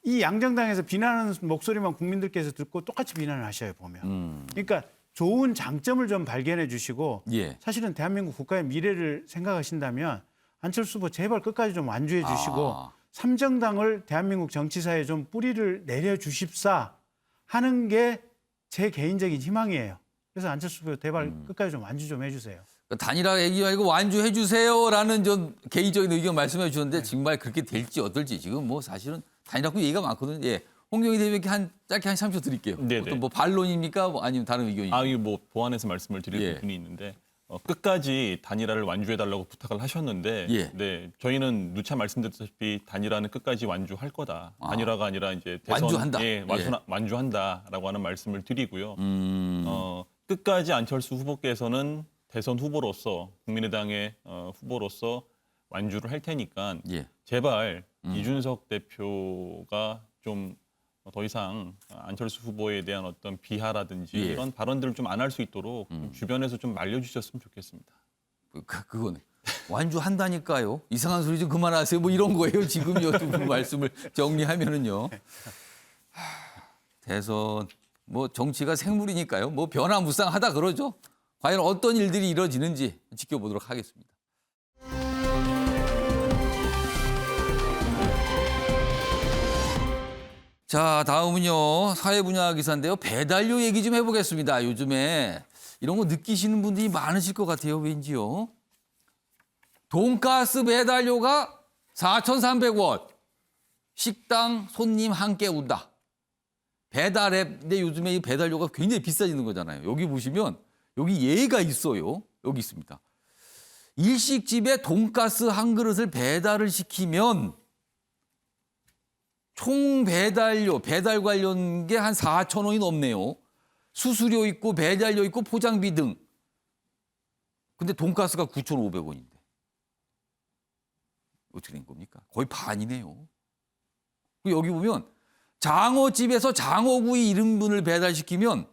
이 양정당에서 비난하는 목소리만 국민들께서 듣고 똑같이 비난을 하셔요, 보면. 그러니까 좋은 장점을 좀 발견해 주시고 사실은 대한민국 국가의 미래를 생각하신다면 안철수 후보 제발 끝까지 좀 완주해 주시고 3정당을 대한민국 정치사에 좀 뿌리를 내려주십사 하는 게 제 개인적인 희망이에요. 그래서 안철수 후보 제발 끝까지 좀 완주 좀 해주세요. 단일화 얘기 말고 완주해 주세요라는 좀 개인적인 의견 말씀해 주셨는데 정말 그렇게 될지 어떨지 지금 뭐 사실은 단일화 얘기가 많거든요. 예. 홍경희 대변인께 짧게 한 3초 드릴게요. 네네. 어떤 뭐 반론입니까? 아니면 다른 의견입니까? 이거 뭐 보완해서 말씀을 드릴 부분이 있는데 끝까지 단일화를 완주해달라고 부탁을 하셨는데 네, 저희는 누차 말씀드렸다시피 단일화는 끝까지 완주할 거다. 단일화가 아니라 이제 대선 완주한다. 완주한다라고 하는 말씀을 드리고요. 끝까지 안철수 후보께서는 대선 후보로서 국민의당의 후보로서 완주를 할 테니까 제발 이준석 대표가 좀 더 이상 안철수 후보에 대한 어떤 비하라든지 예. 이런 발언들을 좀 안 할 수 있도록 좀 주변에서 좀 말려주셨으면 좋겠습니다. 그거는 완주한다니까요. 이상한 소리 좀 그만하세요. 뭐 이런 거예요. 지금요 두 분 말씀을 정리하면은요. 대선 뭐 정치가 생물이니까요. 뭐 변화무쌍하다 그러죠. 과연 어떤 일들이 이뤄지는지 지켜보도록 하겠습니다. 자, 다음은요. 사회 분야 기사인데요. 배달료 얘기 좀 해보겠습니다. 요즘에 이런 거 느끼시는 분들이 많으실 것 같아요. 왠지요. 돈가스 배달료가 4,300원. 식당 손님 한 끼 운다. 배달앱인데 요즘에 이 배달료가 굉장히 비싸지는 거잖아요. 여기 보시면 여기 예가 있어요. 여기 있습니다. 일식집에 돈가스 한 그릇을 배달을 시키면 총 배달료, 배달 관련 게 한 4,000원이 넘네요. 수수료 있고 배달료 있고 포장비 등. 근데 돈가스가 9,500원인데. 어떻게 된 겁니까? 거의 반이네요. 여기 보면 장어집에서 장어구이 1인분을 배달시키면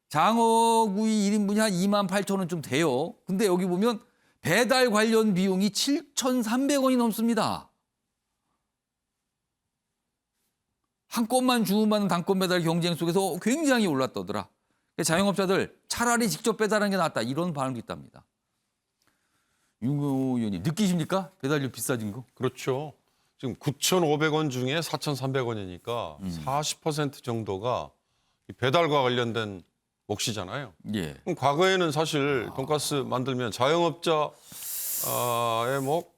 장어구이 1인분이 한 28,000원 좀 돼요. 근데 여기 보면 배달 관련 비용이 7,300원이 넘습니다. 한 건만 주문받는 단건 배달 경쟁 속에서 굉장히 올랐다더라. 자영업자들 차라리 직접 배달하는 게 낫다. 이런 반응도 있답니다. 윤 의원님 느끼십니까? 배달료 비싸진 거? 그렇죠. 지금 9,500원 중에 4,300원이니까 40% 정도가 이 배달과 관련된 몫이잖아요. 예. 그럼 과거에는 사실 돈가스 만들면 자영업자의 뭐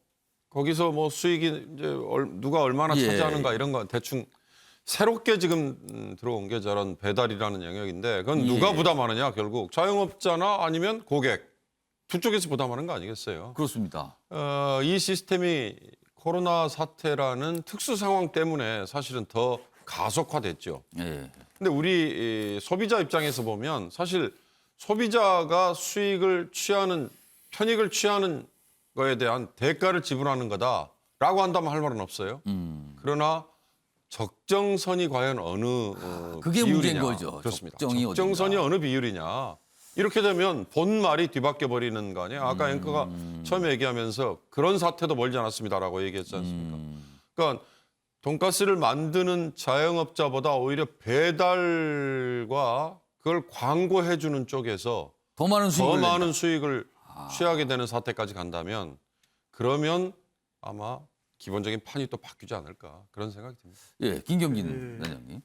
거기서 뭐 수익이 이제 누가 얼마나 예. 차지하는가 이런 거 대충 새롭게 지금 들어온 게 저런 배달이라는 영역인데 그건 누가 예. 부담하느냐 결국 자영업자나 아니면 고객 두 쪽에서 부담하는 거 아니겠어요? 그렇습니다. 이 시스템이 코로나 사태라는 특수 상황 때문에 사실은 더 가속화됐죠. 예. 근데 우리 소비자 입장에서 보면 사실 소비자가 수익을 취하는 편익을 취하는 거에 대한 대가를 지불하는 거다라고 한다면 할 말은 없어요. 그러나 적정선이 과연 어느 그게 비율이냐. 문제인 거죠. 그렇습니다. 적정이 적정선이 어딘가. 어느 비율이냐. 이렇게 되면 본말이 뒤바뀌어 버리는 거 아니에요. 아까 앵커가 처음에 얘기하면서 그런 사태도 멀지 않았습니다라고 얘기했지 않습니까? 그러니까 돈가스를 만드는 자영업자보다 오히려 배달과 그걸 광고해 주는 쪽에서 더 많은 수익을 취하게 되는 사태까지 간다면 그러면 아마 기본적인 판이 또 바뀌지 않을까 그런 생각이 듭니다. 예, 김경진 단장님.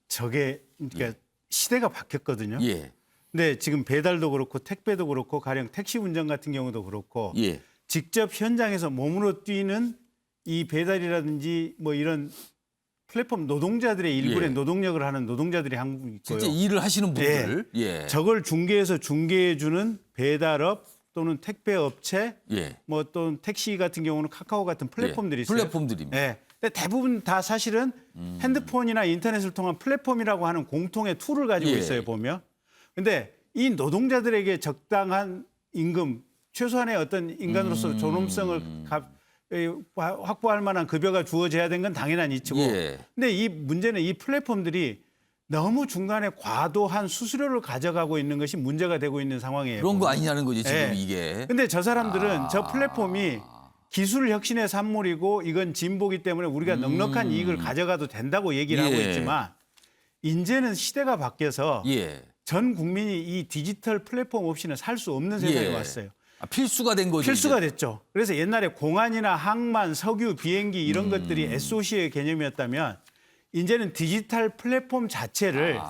저게 그러니까 시대가 바뀌었거든요. 예. 근데 지금 배달도 그렇고 택배도 그렇고 가령 택시 운전 같은 경우도 그렇고 예. 직접 현장에서 몸으로 뛰는 이 배달이라든지 뭐 이런 플랫폼 노동자들의 일부의 예. 노동력을 하는 노동자들이 한국 있고요. 실제 일을 하시는 분들. 예. 저걸 중개해서 중개해주는 배달업 또는 택배업체, 예. 뭐 또 택시 같은 경우는 카카오 같은 플랫폼들이 있어요. 플랫폼들입니다. 네. 근데 대부분 다 사실은 핸드폰이나 인터넷을 통한 플랫폼이라고 하는 공통의 툴을 가지고 예. 있어요, 보면. 근데 이 노동자들에게 적당한 임금, 최소한의 어떤 인간으로서 존엄성을 확보할 만한 급여가 주어져야 되는 건 당연한 이치고. 예. 근데 이 문제는 이 플랫폼들이 너무 중간에 과도한 수수료를 가져가고 있는 것이 문제가 되고 있는 상황이에요. 그런 거 아니냐는 거지 지금 네. 이게. 근데 저 사람들은 저 플랫폼이 기술 혁신의 산물이고 이건 진보기 때문에 우리가 넉넉한 이익을 가져가도 된다고 얘기를 하고 예. 있지만 이제는 시대가 바뀌어서 예. 전 국민이 이 디지털 플랫폼 없이는 살 수 없는 세상에 예. 왔어요. 필수가 된 거죠. 필수가 이제. 됐죠. 그래서 옛날에 공안이나 항만, 석유, 비행기 이런 것들이 SOC의 개념이었다면 이제는 디지털 플랫폼 자체를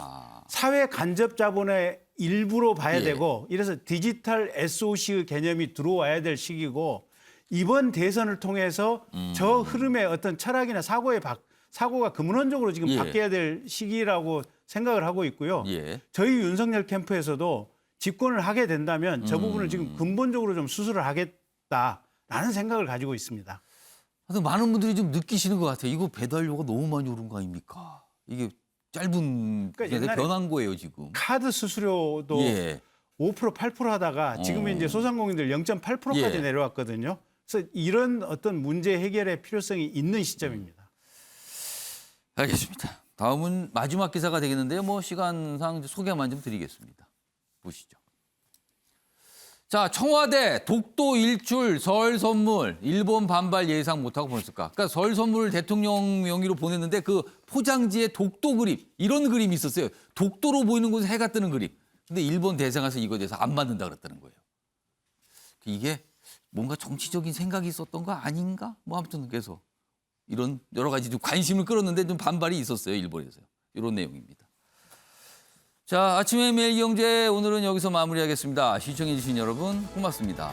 사회 간접 자본의 일부로 봐야 예. 되고 이래서 디지털 SOC의 개념이 들어와야 될 시기고 이번 대선을 통해서 저 흐름의 어떤 철학이나 사고가 근원적으로 지금 예. 바뀌어야 될 시기라고 생각을 하고 있고요. 예. 저희 윤석열 캠프에서도 집권을 하게 된다면 저 부분을 지금 근본적으로 좀 수술을 하겠다라는 생각을 가지고 있습니다. 하여튼 많은 분들이 좀 느끼시는 것 같아요. 이거 배달료가 너무 많이 오른 거 아닙니까? 이게 짧은 그러니까 기간에 옛날에 변한 거예요 지금. 카드 수수료도 예. 5% 8% 하다가 지금은 이제 소상공인들 0.8%까지 예. 내려왔거든요. 그래서 이런 어떤 문제 해결의 필요성이 있는 시점입니다. 알겠습니다. 다음은 마지막 기사가 되겠는데요. 뭐 시간상 소개만 좀 드리겠습니다. 보시죠. 자, 청와대 독도 일출 설 선물 일본 반발 예상 못하고 보냈을까? 그러니까 설 선물을 대통령 명의로 보냈는데 그 포장지에 독도 그림 이런 그림이 있었어요. 독도로 보이는 곳에 해가 뜨는 그림. 근데 일본 대사관에서 이거에 대해서 안 받는다 그랬다는 거예요. 이게 뭔가 정치적인 생각이 있었던 거 아닌가? 뭐 아무튼 그래서 이런 여러 가지 좀 관심을 끌었는데 좀 반발이 있었어요. 일본에서요. 이런 내용입니다. 자, 아침의 매일경제 오늘은 여기서 마무리하겠습니다. 시청해 주신 여러분 고맙습니다.